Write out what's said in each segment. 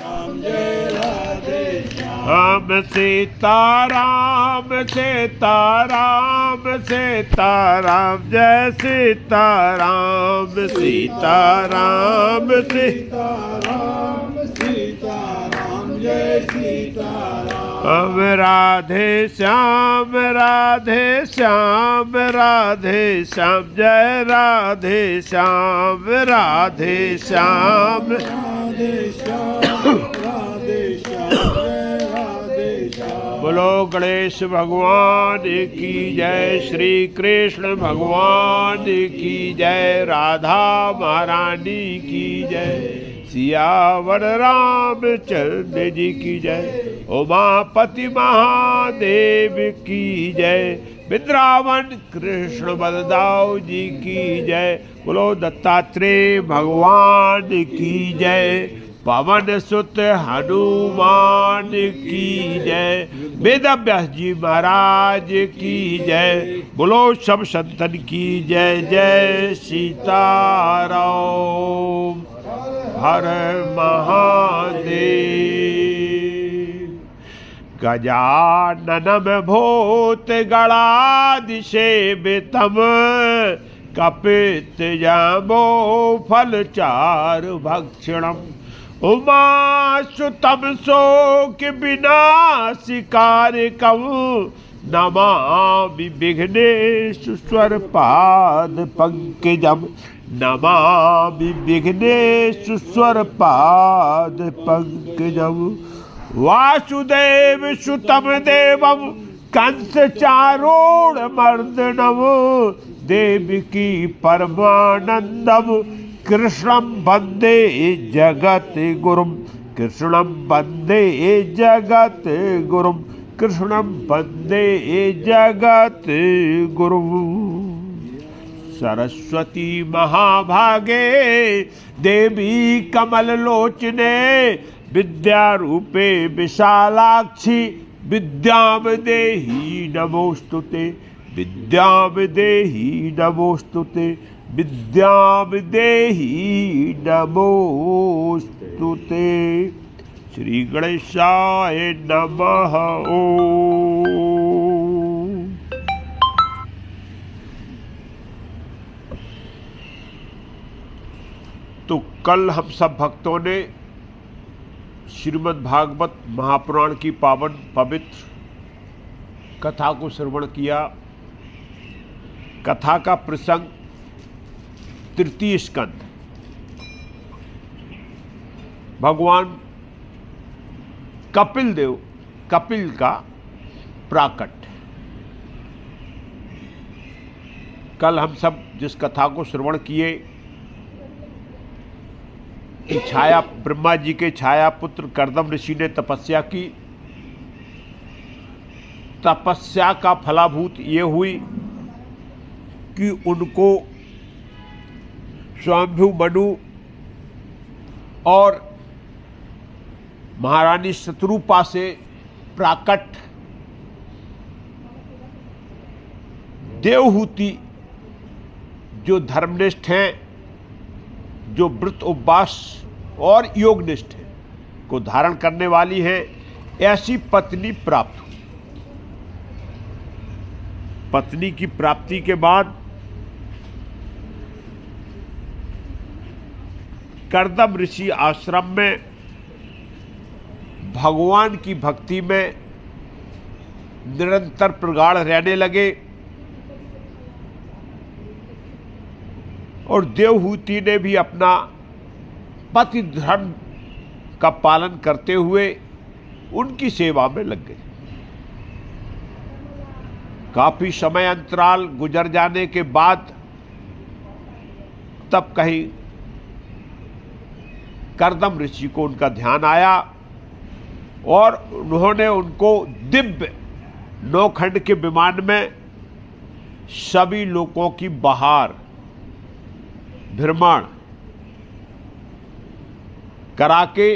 श्याम जय राधे श्याम। हम सीताराम सीताराम सीताराम जय सीताराम सीताराम सीताराम सीताराम जय सीताराम। हम राधे श्याम राधे श्याम राधे श्याम जय राधे श्याम राधे श्याम राधे श्याम राधे श्याम जय राधे श्याम। बोलो गणेश भगवान की जय, श्री कृष्ण भगवान की जय, राधा महारानी की जय, सियावर रामचंद्र जी की जय, उमापति महादेव की जय, वृंदावन कृष्ण बलदाव जी की जय। बोलो दत्तात्रेय भगवान की जय, पवन सुत हनुमान की जय, वेद व्यास जी महाराज की जय। बोलो सब संतन की जय। जय सीताराम हर महादेव। गजाननम भूत गणाधिसेवितम, कपित जाम्बो फलचार भक्षणम, उमासुतम शोक विनाशिकारकम, नमामि विघ्नेश्वर पाद पंकजम, नमामि विघ्नेश्वर पाद पंकजम। वासुदेव सुतम देवम कंस चारोण मर्दनम, देवकी परमानंदम, कृष्णं वंदे जगत गुरुम, कृष्णं वंदे जगत गुरुम, कृष्णं वंदे जगत गुरुम। सरस्वती महाभागे देवी कमल लोचने, विद्यारूपे विशालाक्षी, विद्याम देहि नमोस्तुते, विद्याम देहि नमोस्तुते, विद्याम देहि नमोस्तुते। श्री गणेशाय नमः। ओम। तो कल हम सब भक्तों ने श्रीमद् भागवत महापुराण की पावन पवित्र कथा को श्रवण किया। कथा का प्रसंग तृतीय स्कंद, भगवान कपिल देव, कपिल का प्राकट। कल हम सब जिस कथा को श्रवण किए कि छाया ब्रह्मा जी के छाया पुत्र कर्दम ऋषि ने तपस्या की, तपस्या का फलाभूत ये हुई कि उनको स्वयंभू मनु और महारानी शत्रुपा से प्राकट देवहूति जो धर्मनिष्ठ हैं, जो व्रत उपवास और योगनिष्ठ है को धारण करने वाली है, ऐसी पत्नी प्राप्त हुई। पत्नी की प्राप्ति के बाद कर्दम ऋषि आश्रम में भगवान की भक्ति में निरंतर प्रगाढ़ रहने लगे और देवहूति ने भी अपना पति धर्म का पालन करते हुए उनकी सेवा में लग गए। काफी समय अंतराल गुजर जाने के बाद तब कहीं कर्दम ऋषि को उनका ध्यान आया और उन्होंने उनको दिव्य नौखंड के विमान में सभी लोगों की बहार भ्रमण करा के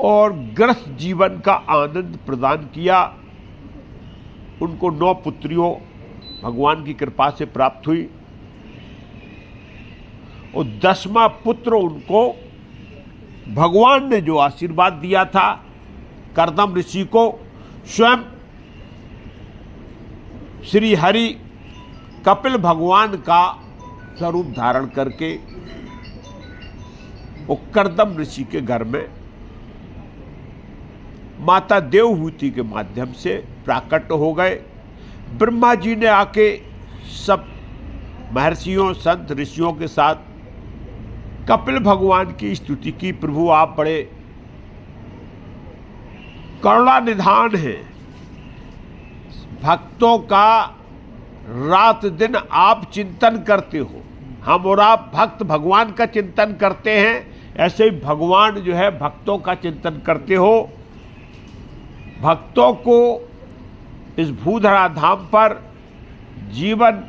और गृहस्थ जीवन का आनंद प्रदान किया। उनको 9 पुत्रियों भगवान की कृपा से प्राप्त हुई और 10वां पुत्र उनको भगवान ने जो आशीर्वाद दिया था कर्दम ऋषि को, स्वयं श्री हरि कपिल भगवान का स्वरूप धारण करके वो कर्दम ऋषि के घर में माता देवहूति के माध्यम से प्राकट हो गए। ब्रह्मा जी ने आके सब महर्षियों संत ऋषियों के साथ कपिल भगवान की स्तुति की। प्रभु आप बड़े करुणा निधान हैं, भक्तों का रात दिन आप चिंतन करते हो। हम और आप भक्त भगवान का चिंतन करते हैं, ऐसे ही भगवान जो है भक्तों का चिंतन करते हो। भक्तों को इस भूधरा धाम पर जीवन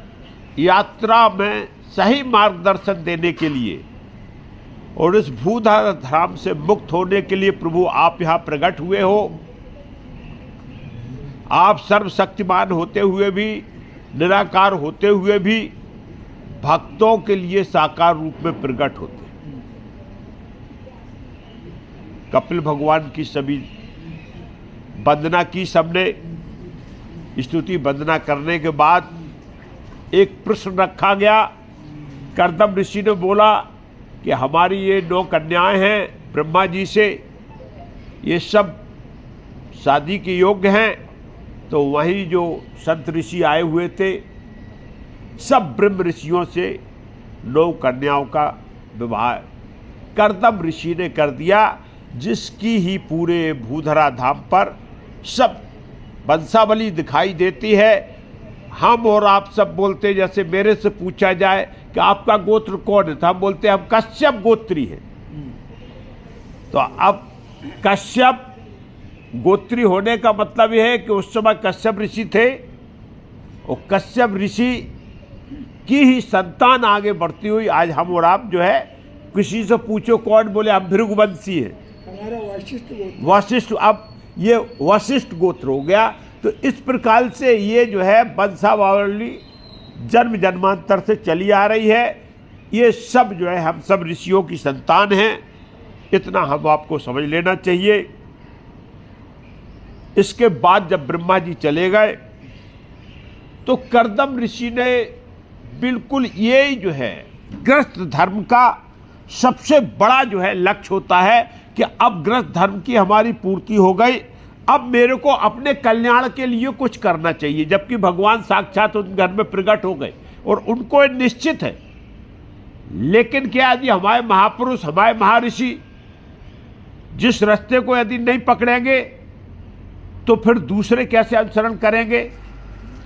यात्रा में सही मार्गदर्शन देने के लिए और इस भूधरा धाम से मुक्त होने के लिए प्रभु आप यहाँ प्रकट हुए हो। आप सर्वशक्तिमान होते हुए भी, निराकार होते हुए भी भक्तों के लिए साकार रूप में प्रकट होते हैं। कपिल भगवान की सभी वंदना की सबने। स्तुति वंदना करने के बाद एक प्रश्न रखा गया। कर्दम ऋषि ने बोला कि हमारी ये 9 कन्याएं हैं ब्रह्मा जी से, ये सब शादी के योग्य हैं। तो वही जो संत ऋषि आए हुए थे, सब ब्रह्म ऋषियों से 9 कन्याओं का विवाह कर्दम ऋषि ने कर दिया, जिसकी ही पूरे भूधरा धाम पर सब वंशावली दिखाई देती है। हम और आप सब बोलते, जैसे मेरे से पूछा जाए कि आपका गोत्र कौन है, तो हम बोलते हैं हम कश्यप गोत्री हैं। तो अब कश्यप गोत्री होने का मतलब यह है कि उस समय कश्यप ऋषि थे और कश्यप ऋषि की ही संतान आगे बढ़ती हुई आज हम और आप जो है, किसी से पूछो कौन, बोले हम भृगुवंशी हैं, हमारा वशिष्ठ। अब ये वशिष्ठ गोत्र हो गया। तो इस प्रकार से ये जो है वंशावली जन्म जन्मांतर से चली आ रही है। ये सब जो है हम सब ऋषियों की संतान हैं, इतना हम आपको समझ लेना चाहिए। इसके बाद जब ब्रह्मा जी चले गए तो कर्दम ऋषि ने बिल्कुल ये जो है गृहस्थ धर्म का सबसे बड़ा जो है लक्ष्य होता है कि अब गृहस्थ धर्म की हमारी पूर्ति हो गई, अब मेरे को अपने कल्याण के लिए कुछ करना चाहिए। जबकि भगवान साक्षात उन घर में प्रकट हो गए और उनको निश्चित है। लेकिन क्या यदि हमारे महापुरुष, हमारे महर्षि जिस रास्ते को यदि नहीं पकड़ेंगे तो फिर दूसरे कैसे अनुसरण करेंगे।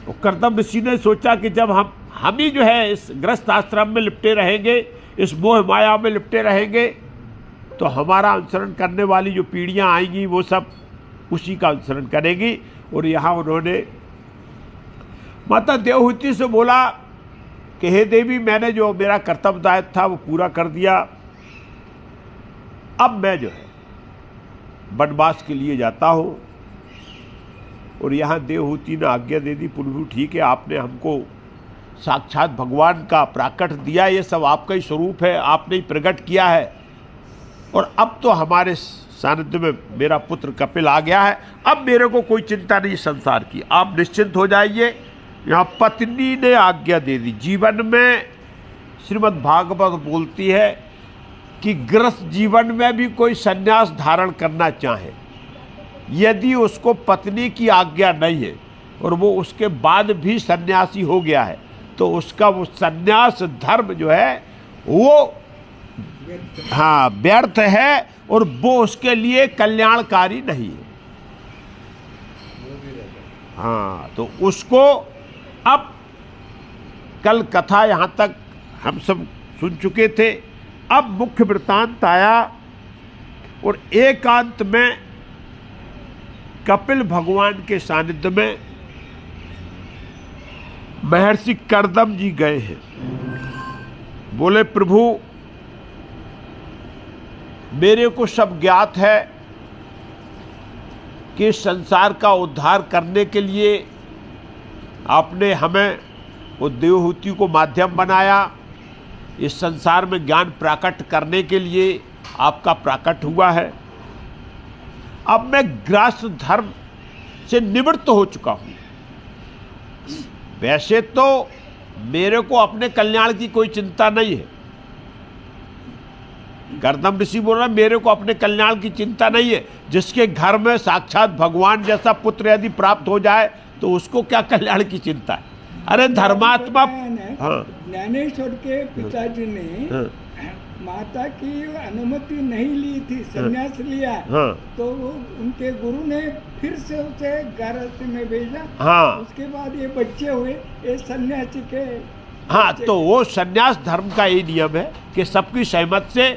तो कर्दम ऋषि ने सोचा कि जब हम ही जो है इस गृहस्थ आश्रम में लिपटे रहेंगे, इस मोह माया में लिपटे रहेंगे, तो हमारा अनुसरण करने वाली जो पीढ़ियां आएंगी वो सब उसी का अनुसरण करेंगी। और यहाँ उन्होंने माता देवहूति से बोला कि हे देवी, मैंने जो मेरा कर्तव्य दायित्व था वो पूरा कर दिया, अब मैं जो है वनवास के लिए जाता हूँ। और यहाँ देवहूति ने आज्ञा दे दी, प्रभु ठीक है, आपने हमको साक्षात भगवान का प्राकट दिया, ये सब आपका ही स्वरूप है, आपने ही प्रकट किया है। और अब तो हमारे सानिध्य में मेरा पुत्र कपिल आ गया है, अब मेरे को कोई चिंता नहीं संसार की, आप निश्चिंत हो जाइए। यहाँ पत्नी ने आज्ञा दे दी। जीवन में श्रीमद् भागवत बोलती है कि गृहस्थ जीवन में भी कोई संन्यास धारण करना चाहे, यदि उसको पत्नी की आज्ञा नहीं है और वो उसके बाद भी सन्यासी हो गया है, तो उसका वो सन्यास धर्म जो है वो हाँ व्यर्थ है और वो उसके लिए कल्याणकारी नहीं है। हाँ, तो उसको अब कल कथा यहाँ तक हम सब सुन चुके थे। अब मुख्य वृत्तांत आया और एकांत में कपिल भगवान के सानिध्य में महर्षि कर्दम जी गए हैं। बोले प्रभु, मेरे को सब ज्ञात है कि संसार का उद्धार करने के लिए आपने हमें वो देवहूति को माध्यम बनाया, इस संसार में ज्ञान प्रकट करने के लिए आपका प्राकट हुआ है। अब मैं गृहस्थ धर्म से निवृत्त हो चुका हूं। वैसे तो मेरे को अपने कल्याण की कोई चिंता नहीं है। गर्दम ऋषि बोल रहा है मेरे को अपने कल्याण की चिंता नहीं है। जिसके घर में साक्षात भगवान जैसा पुत्र यदि प्राप्त हो जाए तो उसको क्या कल्याण की चिंता है। अरे धर्मात्मा। हाँ, ज्ञानेश्वर के पिताजी ने हाँ, माता की अनुमति नहीं ली थी, संन्यास लिया। हाँ, तो उनके गुरु ने फिर से उसे गृहस्थ में भेजा। हाँ, उसके बाद ये बच्चे हुए, ये सन्यासी के। हाँ, तो वो सन्यास धर्म का यही नियम है कि सबकी सहमत से,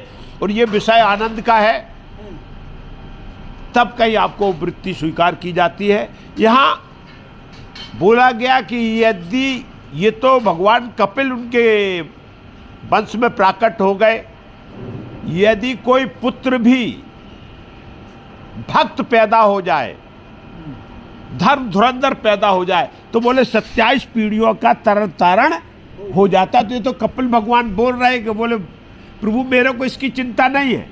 और ये विषय आनंद का है, तब कहीं आपको वृत्ति स्वीकार की जाती है। यहाँ बोला गया कि यदि ये तो भगवान कपिल उनके वंश में प्राकट हो गए, यदि कोई पुत्र भी भक्त पैदा हो जाए, धर्म धुरंधर पैदा हो जाए, तो बोले 27 पीढ़ियों का तरन तारण हो जाता। तो ये तो कपिल भगवान बोल रहे हैं कि बोले प्रभु मेरे को इसकी चिंता नहीं है,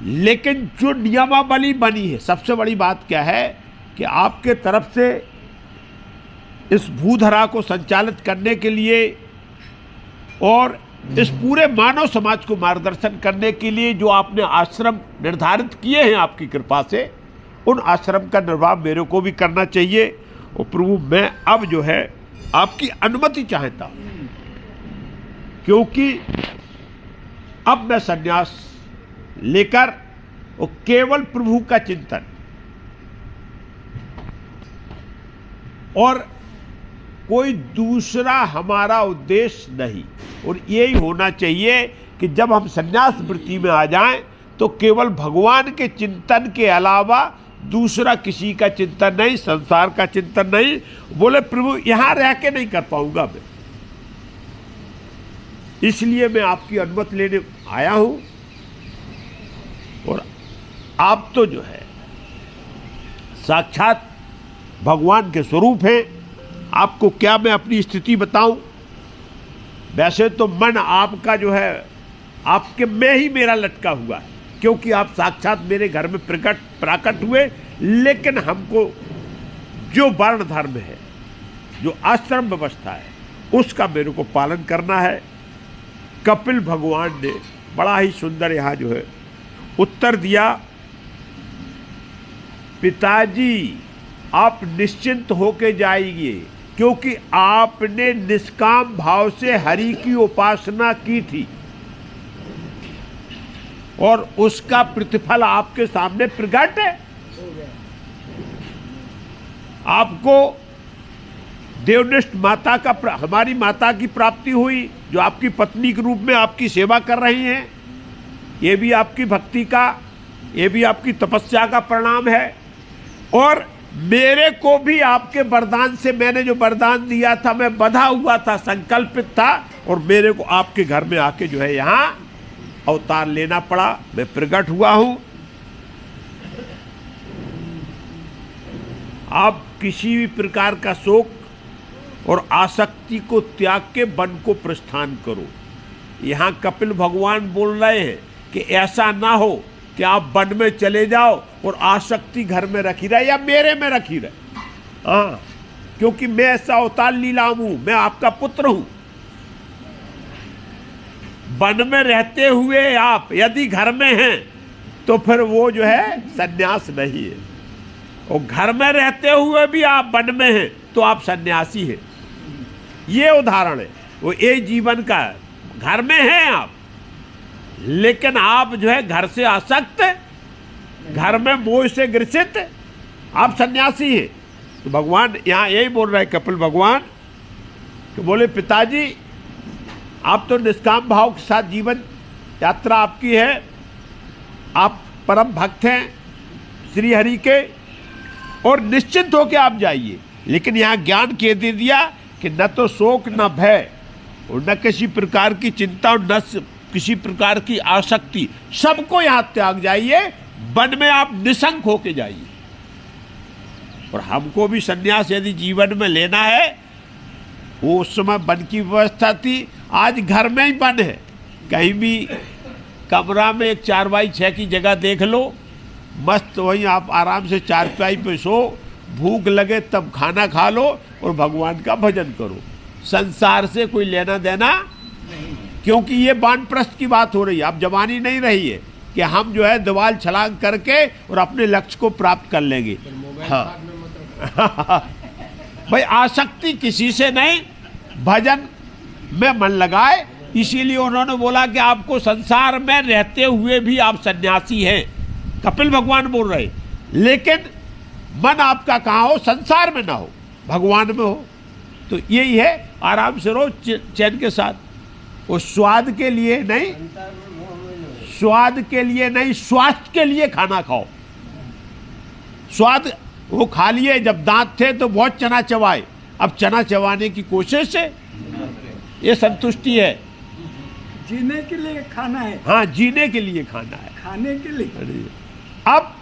लेकिन जो नियमावली बनी है, सबसे बड़ी बात क्या है कि आपके तरफ से इस भूधरा को संचालित करने के लिए और इस पूरे मानव समाज को मार्गदर्शन करने के लिए जो आपने आश्रम निर्धारित किए हैं आपकी कृपा से, उन आश्रम का निर्वाह मेरे को भी करना चाहिए। और प्रभु मैं अब जो है आपकी अनुमति चाहता हूं, क्योंकि अब मैं सन्यास लेकर वो केवल प्रभु का चिंतन और कोई दूसरा हमारा उद्देश्य नहीं। और यही होना चाहिए कि जब हम सन्यास वृत्ति में आ जाएं तो केवल भगवान के चिंतन के अलावा दूसरा किसी का चिंतन नहीं, संसार का चिंतन नहीं। बोले प्रभु यहां रह के नहीं कर पाऊंगा मैं, इसलिए मैं आपकी अनुमति लेने आया हूं। और आप तो जो है साक्षात भगवान के स्वरूप हैं। आपको क्या मैं अपनी स्थिति बताऊं। वैसे तो मन आपका जो है आपके में ही मेरा लटका हुआ है, क्योंकि आप साक्षात मेरे घर में प्राकट हुए। लेकिन हमको जो वर्ण धर्म है, जो आश्रम व्यवस्था है, उसका मेरे को पालन करना है। कपिल भगवान ने बड़ा ही सुंदर यहाँ जो है उत्तर दिया, पिताजी आप निश्चिंत होके जाइए, क्योंकि आपने निष्काम भाव से हरि की उपासना की थी और उसका प्रतिफल आपके सामने प्रकट है। आपको देवनिष्ठ माता का, हमारी माता की प्राप्ति हुई, जो आपकी पत्नी के रूप में आपकी सेवा कर रही हैं। ये भी आपकी भक्ति का, ये भी आपकी तपस्या का परिणाम है। और मेरे को भी आपके वरदान से, मैंने जो वरदान दिया था, मैं बंधा हुआ था, संकल्पित था, और मेरे को आपके घर में आके जो है यहाँ अवतार लेना पड़ा। मैं प्रकट हुआ हूं। आप किसी भी प्रकार का शोक और आसक्ति को त्याग के वन को प्रस्थान करो। यहाँ कपिल भगवान बोल रहे हैं कि ऐसा ना हो कि आप वन में चले जाओ और आसक्ति घर में रखी रहे या मेरे में रखी रहे। हाँ, क्योंकि मैं ऐसा अवतार लीलाम हूं, मैं आपका पुत्र हूं। वन में रहते हुए आप यदि घर में हैं तो फिर वो जो है सन्यास नहीं है, और घर में रहते हुए भी आप वन में हैं तो आप सन्यासी हैं। ये उदाहरण है वो ये जीवन का। घर में हैं आप, लेकिन आप जो है घर से आसक्त, घर में मोह से ग्रसित, आप सन्यासी हैं। तो भगवान यहाँ यही बोल रहे हैं कपिल भगवान कि बोले पिताजी आप तो निष्काम भाव के साथ जीवन यात्रा आपकी है, आप परम भक्त हैं श्री हरि के, और निश्चिंत होकर आप जाइए। लेकिन यहाँ ज्ञान कह दे दिया कि न तो शोक न भय और न किसी प्रकार की चिंता और न किसी प्रकार की आसक्ति, सबको यहाँ त्याग जाइए, वन में आप निशंक होके जाइए। और हमको भी सन्यास यदि जीवन में लेना है, वो उस समय वन की व्यवस्था थी, आज घर में ही वन है, कहीं भी कमरा में एक 4x6 की जगह देख लो, मस्त वहीं आप आराम से चारपाई पे सो, भूख लगे तब खाना खा लो और भगवान का भजन करो। संसार से कोई लेना देना नहीं, क्योंकि ये वानप्रस्थ की बात हो रही है। अब जवानी नहीं रही है कि हम जो है दीवाल छलांग करके और अपने लक्ष्य को प्राप्त कर लेंगे। हाँ भाई, आसक्ति किसी से नहीं, भजन में मन लगाए। इसीलिए उन्होंने बोला कि आपको संसार में रहते हुए भी आप सन्यासी हैं, कपिल भगवान बोल रहे, लेकिन मन आपका कहाँ हो, संसार में ना हो, भगवान में हो। तो यही है, आराम से रहो चैन के साथ। वो स्वाद के लिए नहीं, स्वाद के लिए नहीं, स्वास्थ्य के लिए खाना खाओ। स्वाद वो खा लिए, जब दांत थे तो बहुत चना चबाए, अब चना चबाने की कोशिश है, ये संतुष्टि है। जीने के लिए खाना है। हाँ, जीने के लिए खाना है, खाने के लिए। अब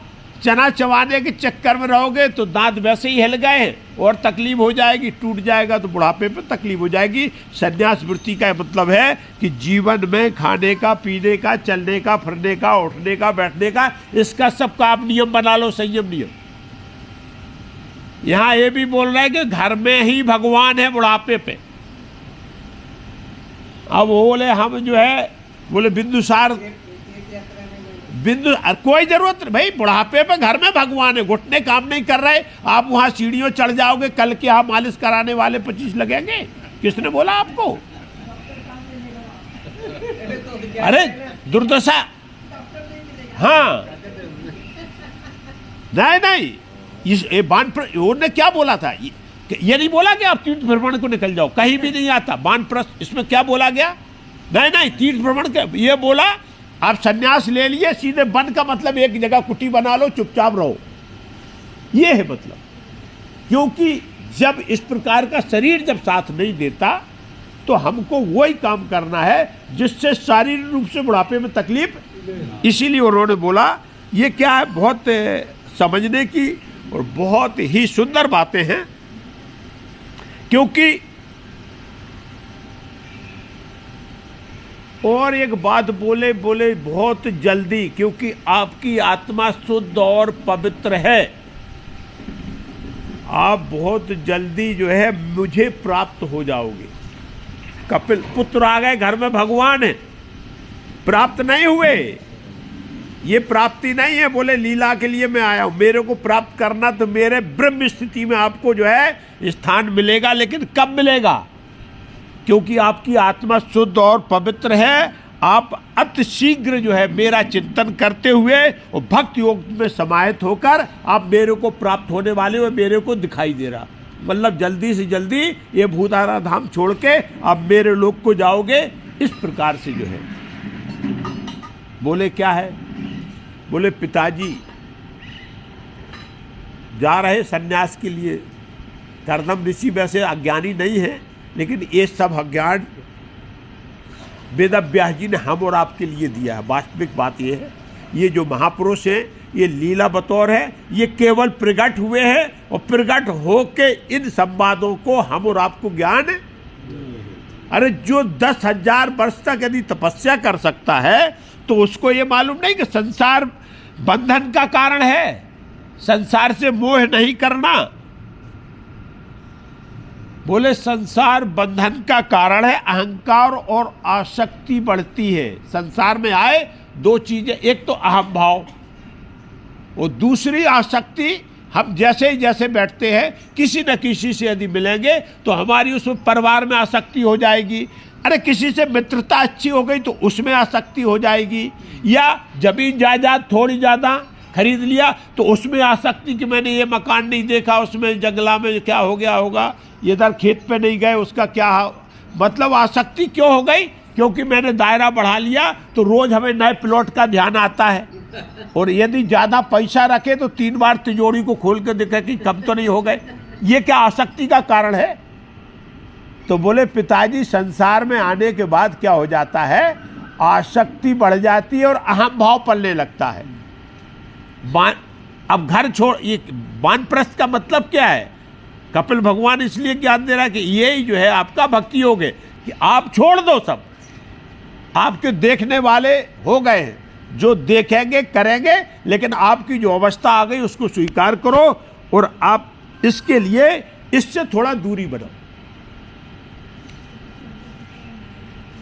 चना चबाने के चक्कर में रहोगे तो दांत वैसे ही हिल गए और तकलीफ हो जाएगी, टूट जाएगा तो बुढ़ापे पे तकलीफ हो जाएगी। संन्यास वृत्ति का मतलब है कि जीवन में खाने का, पीने का, चलने का, फिरने का, उठने का, बैठने का, इसका सबका आप नियम बना लो, संयम नियम। यहां ये भी बोल रहे हैं कि घर में ही भगवान है बुढ़ापे पे। अब बोले हम जो है, बोले बिंदुसार कोई जरूरत नहीं भाई, बुढ़ापे पे घर में भगवान है, घुटने काम नहीं कर रहे, आप वहां सीढ़ियों चढ़ जाओगे, कल के यहाँ मालिश कराने वाले 25 लगेंगे। किसने बोला आपको? अरे दुर्दशा। हाँ, नहीं, इस उन्होंने क्या बोला था? ये नहीं बोला कि आप तीर्थ भ्रमण को निकल जाओ, कहीं भी नहीं आता वानप्रस्थ। इसमें क्या बोला गया? नहीं, तीर्थ भ्रमण का ये बोला, आप सन्यास ले लिए, सीधे वन का मतलब एक जगह कुटी बना लो, चुपचाप रहो, ये है मतलब। क्योंकि जब इस प्रकार का शरीर जब साथ नहीं देता तो हमको वही काम करना है जिससे शारीरिक रूप से बुढ़ापे में तकलीफ। इसीलिए उन्होंने बोला, ये क्या है, बहुत समझने की और बहुत ही सुंदर बातें हैं। क्योंकि और एक बात बोले बहुत जल्दी, क्योंकि आपकी आत्मा शुद्ध और पवित्र है, आप बहुत जल्दी जो है मुझे प्राप्त हो जाओगे। कपिल पुत्र आ गए, घर में भगवान है, प्राप्त नहीं हुए, ये प्राप्ति नहीं है। बोले लीला के लिए मैं आया हूं, मेरे को प्राप्त करना तो मेरे ब्रह्म स्थिति में आपको जो है स्थान मिलेगा, लेकिन कब मिलेगा? क्योंकि आपकी आत्मा शुद्ध और पवित्र है। आप अति शीघ्र जो है मेरा चिंतन करते हुए और भक्ति योग में समाहित होकर आप मेरे को प्राप्त होने वाले हो, मेरे को दिखाई दे रहा। मतलब जल्दी से जल्दी ये भूतारा धाम छोड़ के आप मेरे लोक को जाओगे। इस प्रकार से जो है बोले क्या है, बोले पिताजी जा रहे सन्यास के लिए। कर्दम ऋषि वैसे अज्ञानी नहीं है, लेकिन ये सब अज्ञान वेद व्यास जी ने हम और आपके लिए दिया है। वास्तविक बात ये है, ये जो महापुरुष हैं ये लीला बतौर है, ये केवल प्रकट हुए हैं और प्रकट होके इन संवादों को हम और आपको ज्ञान। अरे जो 10,000 वर्ष तक यदि तपस्या कर सकता है तो उसको ये मालूम नहीं कि संसार बंधन का कारण है, संसार से मोह नहीं करना। बोले संसार बंधन का कारण है, अहंकार और आसक्ति बढ़ती है। संसार में आए दो चीजें, एक तो अहम भाव और दूसरी आसक्ति। हम जैसे ही जैसे बैठते हैं किसी न किसी से यदि मिलेंगे तो हमारी उसमें परिवार में आसक्ति हो जाएगी। अरे किसी से मित्रता अच्छी हो गई तो उसमें आसक्ति हो जाएगी, या जमीन जायदाद थोड़ी ज़्यादा खरीद लिया तो उसमें आसक्ति कि मैंने ये मकान नहीं देखा, उसमें जंगला में क्या हो गया होगा, इधर खेत पे नहीं गए उसका क्या, मतलब आसक्ति क्यों हो गई? क्योंकि मैंने दायरा बढ़ा लिया तो रोज हमें नए प्लॉट का ध्यान आता है, और यदि ज़्यादा पैसा रखे तो 3 बार तिजोरी को खोल कर देखे कि कम तो नहीं हो गए। ये क्या आसक्ति का कारण है? तो बोले पिताजी संसार में आने के बाद क्या हो जाता है, आसक्ति बढ़ जाती है और अहम भाव पलने लगता है। अब घर छोड़, ये वानप्रस्थ का मतलब क्या है? कपिल भगवान इसलिए ज्ञान दे रहा है कि यही जो है आपका भक्ति योग है कि आप छोड़ दो सब, आपके देखने वाले हो गए हैं, जो देखेंगे करेंगे, लेकिन आपकी जो अवस्था आ गई उसको स्वीकार करो और आप इसके लिए इससे थोड़ा दूरी बनाओ।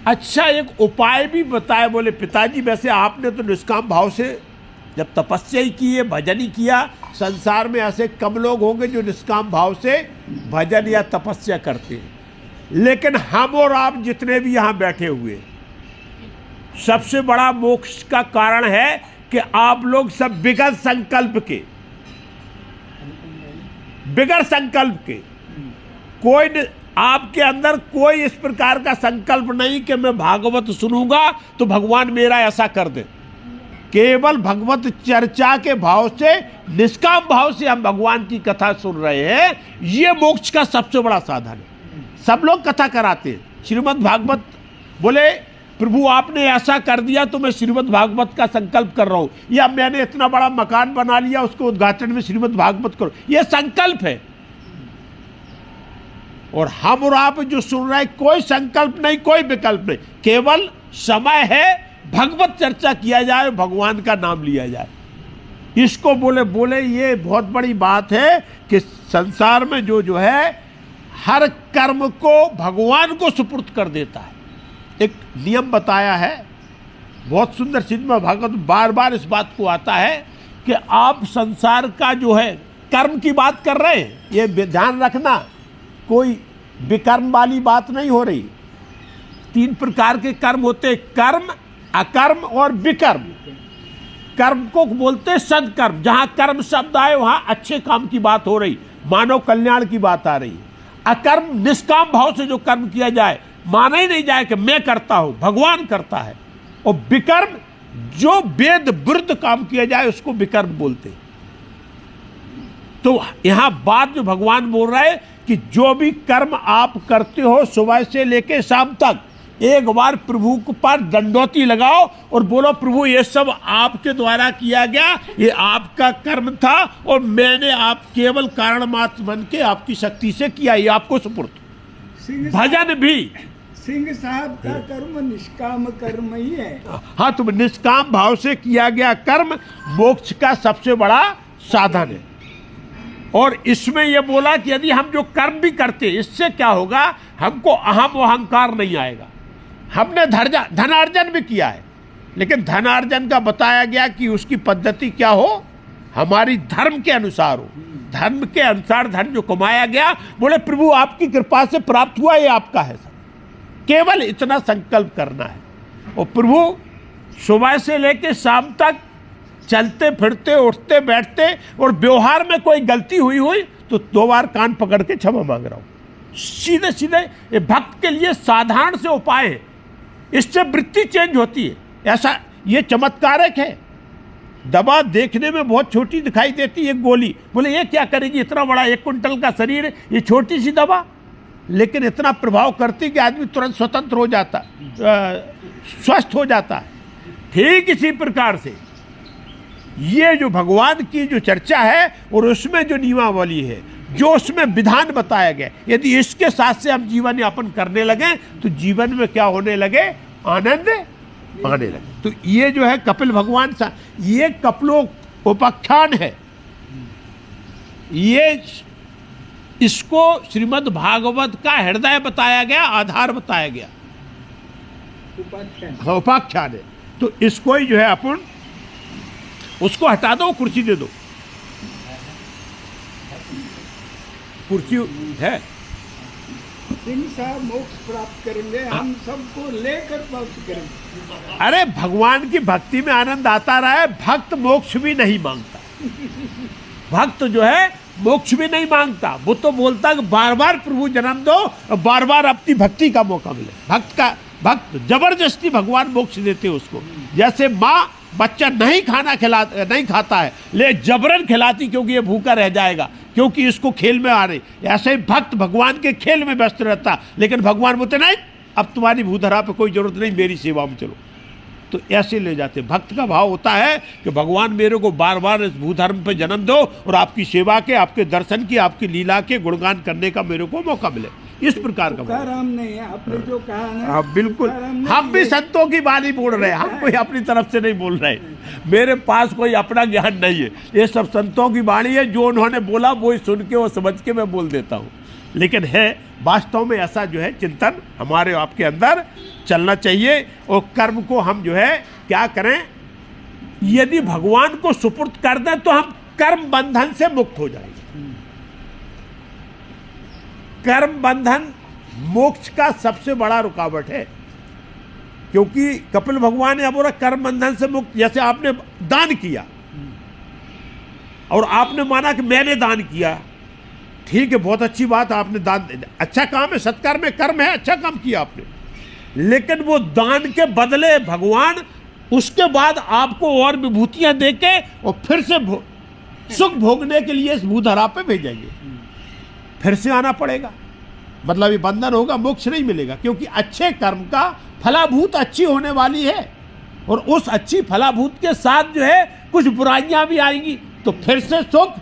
अच्छा, एक उपाय भी बताया, बोले पिताजी वैसे आपने तो निष्काम भाव से जब तपस्या ही की है, भजन ही किया, संसार में ऐसे कम लोग होंगे जो निष्काम भाव से भजन या तपस्या करते हैं, लेकिन हम और आप जितने भी यहाँ बैठे हुए, सबसे बड़ा मोक्ष का कारण है कि आप लोग सब बिगड़ संकल्प के कोई आपके अंदर कोई इस प्रकार का संकल्प नहीं कि मैं भागवत सुनूंगा तो भगवान मेरा ऐसा कर दे। केवल भगवत चर्चा के भाव से, निष्काम भाव से हम भगवान की कथा सुन रहे हैं, ये मोक्ष का सबसे बड़ा साधन है। सब लोग कथा कराते हैं, श्रीमद् भागवत, बोले प्रभु आपने ऐसा कर दिया तो मैं श्रीमद् भागवत का संकल्प कर रहा हूं, या मैंने इतना बड़ा मकान बना लिया उसको उद्घाटन में श्रीमद् भागवत करो, ये संकल्प है। और हम और आप जो सुन रहे हैं, कोई संकल्प नहीं, कोई विकल्प नहीं, केवल समय है भगवत चर्चा किया जाए, भगवान का नाम लिया जाए। इसको बोले ये बहुत बड़ी बात है कि संसार में जो है हर कर्म को भगवान को सुपुर्द कर देता है। एक नियम बताया है बहुत सुंदर, श्रीमद् भागवत बार बार इस बात को आता है कि आप संसार का जो है कर्म की बात कर रहे हैं, ये ध्यान रखना, कोई विकर्म वाली बात नहीं हो रही। 3 प्रकार के कर्म होते, कर्म, अकर्म और विकर्म। कर्म को बोलते सदकर्म, जहां कर्म शब्द आए वहां अच्छे काम की बात हो रही, मानव कल्याण की बात आ रही। अकर्म निष्काम भाव से जो कर्म किया जाए, माना ही नहीं जाए कि मैं करता हूं, भगवान करता है। और विकर्म जो वेद विरुद्ध काम किया जाए उसको विकर्म बोलते। तो यहां बात जो भगवान बोल रहा है कि जो भी कर्म आप करते हो सुबह से लेके शाम तक, एक बार प्रभु पर दंडोती लगाओ और बोलो प्रभु ये सब आपके द्वारा किया गया, ये आपका कर्म था और मैंने आप केवल कारण मात्र बन के आपकी शक्ति से किया, ये आपको सुपुर्द। भजन भी सिंह साहब का कर्म निष्काम कर्म ही है। हाँ, तो निष्काम भाव से किया गया कर्म मोक्ष का सबसे बड़ा साधन है। और इसमें यह बोला कि यदि हम जो कर्म भी करते, इससे क्या होगा, हमको अहम अहंकार नहीं आएगा। हमने धनार्जन भी किया है, लेकिन धनार्जन का बताया गया कि उसकी पद्धति क्या हो, हमारी धर्म के अनुसार हो। धर्म के अनुसार धन जो कमाया गया, बोले प्रभु आपकी कृपा से प्राप्त हुआ, ये आपका है। केवल इतना संकल्प करना है। और प्रभु सुबह से लेकर शाम तक चलते फिरते, उठते बैठते, और व्यवहार में कोई गलती हुई तो 2 बार कान पकड़ के क्षमा मांग रहा हूं। सीधे सीधे ये भक्त के लिए साधारण से उपाय है, इससे वृत्ति चेंज होती है। ऐसा ये चमत्कारक है। दवा देखने में बहुत छोटी दिखाई देती है, गोली, बोले ये क्या करेगी, इतना बड़ा 1 क्विंटल का शरीर है, ये छोटी सी दवा, लेकिन इतना प्रभाव करती कि आदमी तुरंत स्वतंत्र हो जाता, स्वस्थ हो जाता है। ठीक इसी प्रकार से ये जो भगवान की जो चर्चा है और उसमें जो नियमावली है, जो उसमें विधान बताया गया, यदि इसके साथ से हम जीवन यापन करने लगे तो जीवन में क्या होने लगे, आनंद आने लगे। तो ये जो है कपिल भगवान सा, ये कपिलोपाख्यान है। ये इसको श्रीमद् भागवत का हृदय बताया गया, आधार बताया गया, उपाख्यान है। तो इसको ही जो है अपन उसको हटा दो, कुर्सी दे दो, कुर्सी है। सिंह साहब मोक्ष प्राप्त करेंगे, हम सबको लेकर प्राप्त करेंगे। अरे भगवान की भक्ति में आनंद आता रहा है। भक्त मोक्ष भी नहीं मांगता, भक्त जो है मोक्ष भी नहीं मांगता। वो तो बोलता है कि बार बार प्रभु जन्म दो और बार बार अपनी भक्ति का मौका मिले। भक्त जबरदस्ती भगवान मोक्ष देते उसको। जैसे माँ बच्चा नहीं खाता है, ले जबरन खिलाती क्योंकि ये भूखा रह जाएगा, क्योंकि इसको खेल में आ रही। ऐसे ही भक्त भगवान के खेल में व्यस्त रहता, लेकिन भगवान बोलते नहीं, अब तुम्हारी भूधरा पे कोई जरूरत नहीं, मेरी सेवा में चलो। तो ऐसे ले जाते। भक्त का भाव होता है कि भगवान मेरे को बार बार इस भूधर्म पे जन्म दो और आपकी सेवा के, आपके दर्शन की, आपकी लीला के गुणगान करने का मेरे को मौका मिले। इस प्रकार का तुकाराम नहीं है, आपने जो कहा ना। हाँ बिल्कुल, हम भी संतों की वाणी बोल रहे हैं, हम कोई अपनी तरफ से नहीं बोल रहे। मेरे पास कोई अपना ज्ञान नहीं है, ये सब संतों की वाणी है, जो उन्होंने बोला वो सुन के वो समझ के मैं बोल देता हूँ। लेकिन है वास्तव में ऐसा जो है चिंतन हमारे आपके अंदर चलना चाहिए, और कर्म को हम जो है क्या करें, यदि भगवान को सुपुर्द कर दें तो हम कर्म बंधन से मुक्त हो जाएंगे। कर्म बंधन मोक्ष का सबसे बड़ा रुकावट है, क्योंकि कपिल भगवान ने बोला कर्म बंधन से मुक्त। जैसे आपने दान किया और आपने माना कि मैंने दान किया, ठीक है, बहुत अच्छी बात, आपने दान, अच्छा काम है, सत्कार में कर्म है, अच्छा काम किया आपने, लेकिन वो दान के बदले भगवान उसके बाद आपको और विभूतियां देके और फिर से सुख भोगने के लिए इस भूधरा पे भेजेंगे, फिर से आना पड़ेगा। मतलब ये बंधन होगा, मोक्ष नहीं मिलेगा, क्योंकि अच्छे कर्म का फलाभूत अच्छी होने वाली है, और उस अच्छी फलाभूत के साथ जो है कुछ बुराइयां भी आएंगी, तो फिर से सुख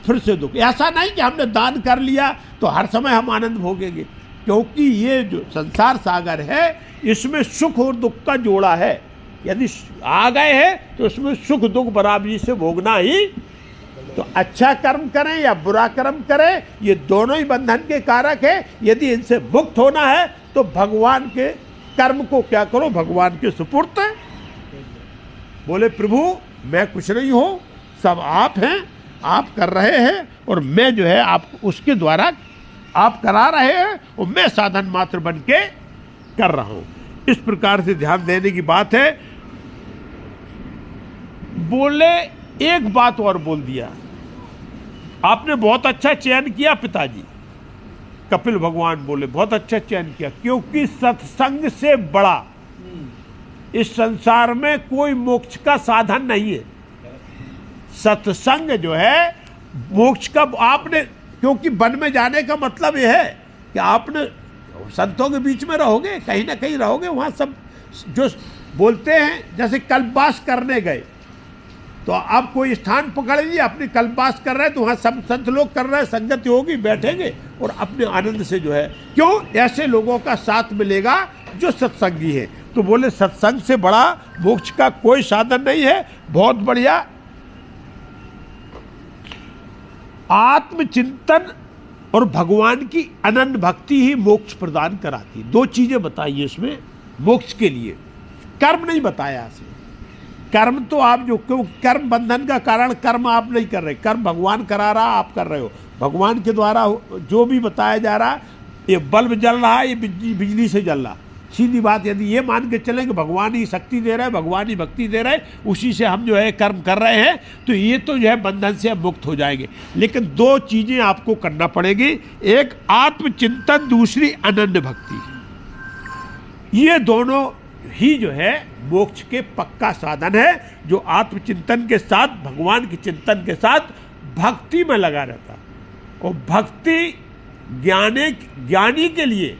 फिर से दुख। ऐसा नहीं कि हमने दान कर लिया तो हर समय हम आनंद भोगेंगे, क्योंकि ये जो संसार सागर है इसमें सुख और दुख का जोड़ा है। यदि आ गए हैं तो उसमें सुख दुख बराबरी से भोगना ही। तो अच्छा कर्म करें या बुरा कर्म करें, ये दोनों ही बंधन के कारक है। यदि इनसे मुक्त होना है तो भगवान के कर्म को क्या करो, भगवान के सुपुर्द। बोले प्रभु मैं कुछ नहीं हूं, सब आप हैं, आप कर रहे हैं, और मैं जो है आप उसके द्वारा आप करा रहे हैं, और मैं साधन मात्र बन के कर रहा हूं। इस प्रकार से ध्यान देने की बात है। बोले एक बात और बोल दिया, आपने बहुत अच्छा चयन किया पिताजी। कपिल भगवान बोले बहुत अच्छा चयन किया, क्योंकि सत्संग से बड़ा इस संसार में कोई मोक्ष का साधन नहीं है। सत्संग जो है मोक्ष का, आपने, क्योंकि वन में जाने का मतलब यह है कि आपने संतों के बीच में रहोगे, कहीं ना कहीं रहोगे, वहाँ सब जो बोलते हैं, जैसे कल्पवास करने गए तो आप कोई स्थान पकड़ लीजिए, अपनी कल्पवास कर रहे हैं तो वहाँ सब संत लोग कर रहे हैं, संगति होगी, बैठेंगे और अपने आनंद से जो है, क्यों, ऐसे लोगों का साथ मिलेगा जो सत्संगी है। तो बोले सत्संग से बड़ा मोक्ष का कोई साधन नहीं है। बहुत बढ़िया। आत्मचिंतन और भगवान की अनन्य भक्ति ही मोक्ष प्रदान कराती। दो चीजें बताई इसमें मोक्ष के लिए, कर्म नहीं बताया इसमें। कर्म तो आप जो, क्यों, कर्म बंधन का कारण कर्म आप नहीं कर रहे, कर्म भगवान करा रहा, आप कर रहे हो। भगवान के द्वारा जो भी बताया जा रहा, ये बल्ब जल रहा है, ये बिजली से जल रहा, सीधी बात। यदि ये मान के चलें कि भगवान ही शक्ति दे रहे हैं, भगवान ही भक्ति दे रहे हैं, उसी से हम जो है कर्म कर रहे हैं, तो ये तो जो है बंधन से हम मुक्त हो जाएंगे। लेकिन दो चीजें आपको करना पड़ेगी, एक आत्मचिंतन, दूसरी अनन्य भक्ति। ये दोनों ही जो है मोक्ष के पक्का साधन है। जो आत्मचिंतन के साथ, भगवान के चिंतन के साथ भक्ति में लगा रहता, और भक्ति ज्ञानी के लिए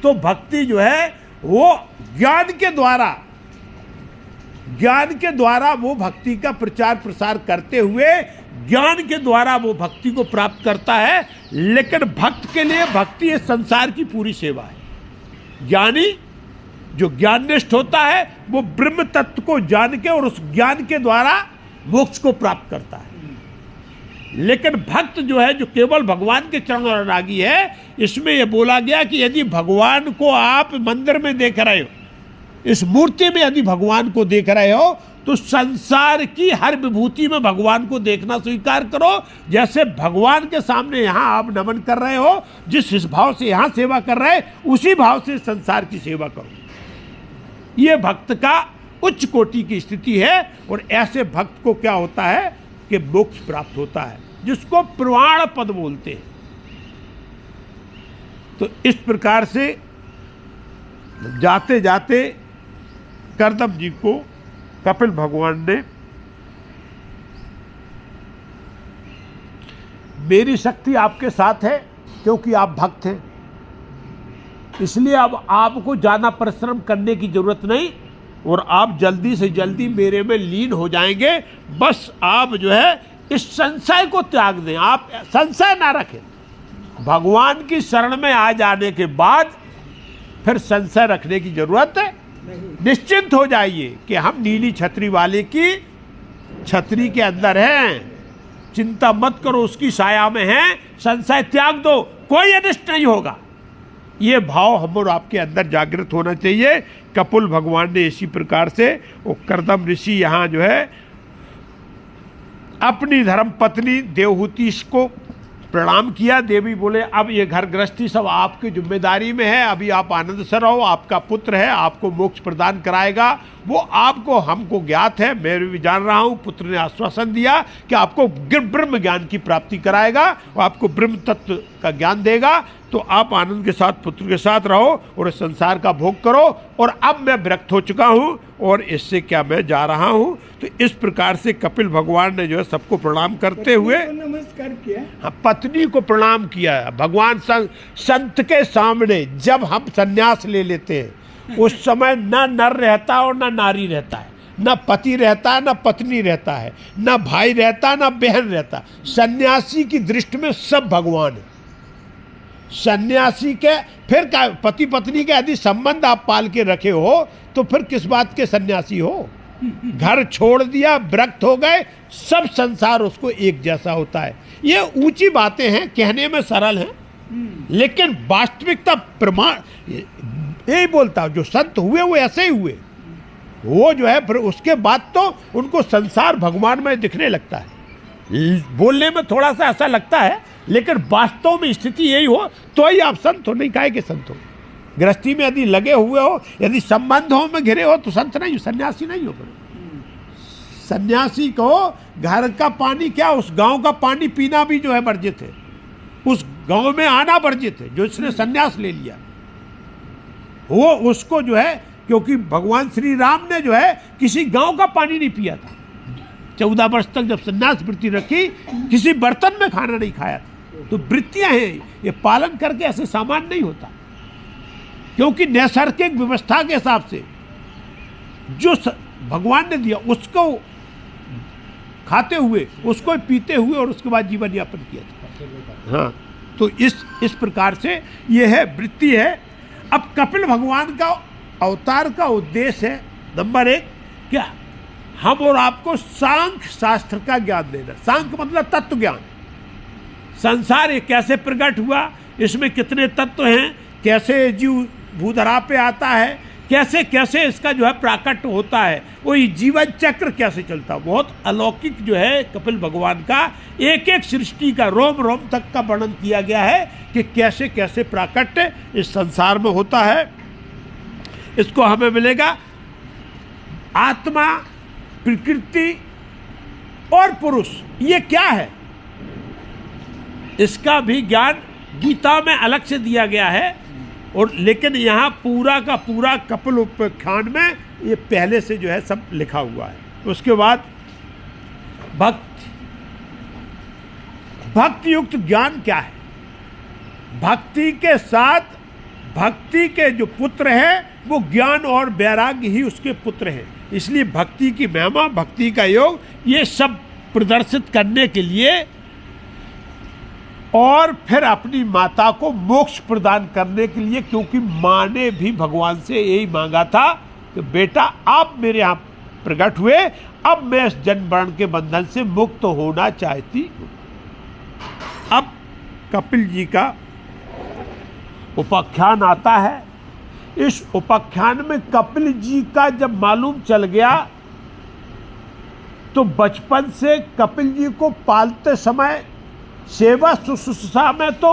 तो भक्ति जो है वो ज्ञान के द्वारा वो भक्ति का प्रचार प्रसार करते हुए ज्ञान के द्वारा वो भक्ति को प्राप्त करता है। लेकिन भक्त के लिए भक्ति इस संसार की पूरी सेवा है। ज्ञानी जो ज्ञाननिष्ठ होता है वो ब्रह्म तत्व को जान के और उस ज्ञान के द्वारा मोक्ष को प्राप्त करता है। लेकिन भक्त जो है, जो केवल भगवान के चरण अनुरागी है, इसमें यह बोला गया कि यदि भगवान को आप मंदिर में देख रहे हो, इस मूर्ति में यदि भगवान को देख रहे हो, तो संसार की हर विभूति में भगवान को देखना स्वीकार करो। जैसे भगवान के सामने यहाँ आप नमन कर रहे हो, जिस भाव से यहाँ सेवा कर रहे हैं, उसी भाव से संसार की सेवा करो। ये भक्त का उच्च कोटि की स्थिति है। और ऐसे भक्त को क्या होता है कि मोक्ष प्राप्त होता है, जिसको प्रवाण पद बोलते हैं। तो इस प्रकार से जाते जाते कर्दम जी को कपिल भगवान ने, मेरी शक्ति आपके साथ है क्योंकि आप भक्त हैं, इसलिए अब आपको ज़्यादा परिश्रम करने की जरूरत नहीं, और आप जल्दी से जल्दी मेरे में लीन हो जाएंगे। बस आप जो है इस संशय को त्याग दें, आप संशय ना रखें। भगवान की शरण में आ जाने के बाद फिर संशय रखने की जरूरत है नहीं। निश्चिंत हो जाइए कि हम नीली छतरी वाले की छतरी के अंदर हैं, चिंता मत करो, उसकी छाया में हैं, संशय त्याग दो, कोई अनिष्ट नहीं होगा। ये भाव हम और आपके अंदर जागृत होना चाहिए। कपिल भगवान ने इसी प्रकार से वो कर्दम ऋषि यहाँ जो है अपनी धर्म पत्नी देवहूति को प्रणाम किया। देवी बोले अब ये घर गृहस्थी सब आपकी जिम्मेदारी में है, अभी आप आनंद से रहो, आपका पुत्र है, आपको मोक्ष प्रदान कराएगा। वो आपको हमको ज्ञात है, मैं भी जान रहा हूँ। पुत्र ने आश्वासन दिया कि आपको ब्रह्म ज्ञान की प्राप्ति कराएगा, वो आपको ब्रह्म तत्व का ज्ञान देगा, तो आप आनंद के साथ पुत्र के साथ रहो और इस संसार का भोग करो। और अब मैं विरक्त हो चुका हूँ और इससे क्या मैं जा रहा हूँ। तो इस प्रकार से कपिल भगवान ने जो है सबको प्रणाम करते हुए नमस्कार किया। हाँ, पत्नी को प्रणाम किया। भगवान संत के सामने जब हम संन्यास ले लेते हैं उस समय न नर रहता और न नारी रहता है, न पति रहता है न पत्नी रहता है, न भाई रहता न बहन रहता। सन्यासी की दृष्टि में सब भगवान है। सन्यासी के फिर क्या, पति पत्नी के यदि संबंध आप पाल के रखे हो तो फिर किस बात के सन्यासी हो। घर छोड़ दिया, विरक्त हो गए, सब संसार उसको एक जैसा होता है। ये ऊंची बातें हैं, कहने में सरल हैं, लेकिन वास्तविकता प्रमाण यही बोलता हूं। जो संत हुए वो ऐसे ही हुए। वो जो है फिर उसके बाद तो उनको संसार भगवान में दिखने लगता है। बोलने में थोड़ा सा ऐसा लगता है, लेकिन वास्तव में स्थिति यही हो तो ही आप संत हो, नहीं काहे के संत हो। गृहस्थी में यदि लगे हुए हो, यदि संबंधों में घिरे हो तो संत नहीं हो, सन्यासी नहीं हो। सन्यासी को घर का पानी क्या, उस गांव का पानी पीना भी जो है वर्जित है, उस गांव में आना वर्जित है। जो इसने सन्यास ले लिया वो उसको जो है, क्योंकि भगवान श्री राम ने जो है किसी गांव का पानी नहीं पिया था। 14 वर्ष तक जब सन्यास वृत्ति रखी, किसी बर्तन में खाना नहीं खाया था। तो वृत्तियां हैं, ये पालन करके ऐसे सामान नहीं होता। क्योंकि नैसर्गिक व्यवस्था के हिसाब से जो भगवान ने दिया उसको खाते हुए, उसको पीते हुए और उसके बाद जीवन यापन किया था। हाँ, तो इस प्रकार से ये है, वृत्ति है। अब कपिल भगवान का अवतार का उद्देश्य है नंबर 1 क्या, हम और आपको सांख्य शास्त्र का ज्ञान देना। सांख्य मतलब तत्व ज्ञान। संसार ये कैसे प्रकट हुआ, इसमें कितने तत्व हैं, कैसे जीव भूधरा पे आता है, कैसे कैसे इसका जो है प्राकट होता है, वो जीवन चक्र कैसे चलता। बहुत अलौकिक जो है कपिल भगवान का, एक एक सृष्टि का रोम रोम तक का वर्णन किया गया है कि कैसे कैसे प्राकट्य इस संसार में होता है। इसको हमें मिलेगा आत्मा, प्रकृति और पुरुष, ये क्या है, इसका भी ज्ञान गीता में अलग से दिया गया है। और लेकिन यहाँ पूरा का पूरा कपिल उपाख्यान में ये पहले से जो है सब लिखा हुआ है। उसके बाद भक्ति युक्त ज्ञान क्या है। भक्ति के साथ भक्ति के जो पुत्र हैं वो ज्ञान और वैराग्य ही उसके पुत्र हैं। इसलिए भक्ति की महिमा, भक्ति का योग, ये सब प्रदर्शित करने के लिए और फिर अपनी माता को मोक्ष प्रदान करने के लिए, क्योंकि माँ ने भी भगवान से यही मांगा था कि बेटा आप मेरे यहाँ प्रकट हुए, अब मैं इस जन्म मरण के बंधन से मुक्त होना चाहती हूँ। अब कपिल जी का उपाख्यान आता है। इस उपाख्यान में कपिल जी का जब मालूम चल गया तो बचपन से कपिल जी को पालते समय सेवा शुश्रूषा में तो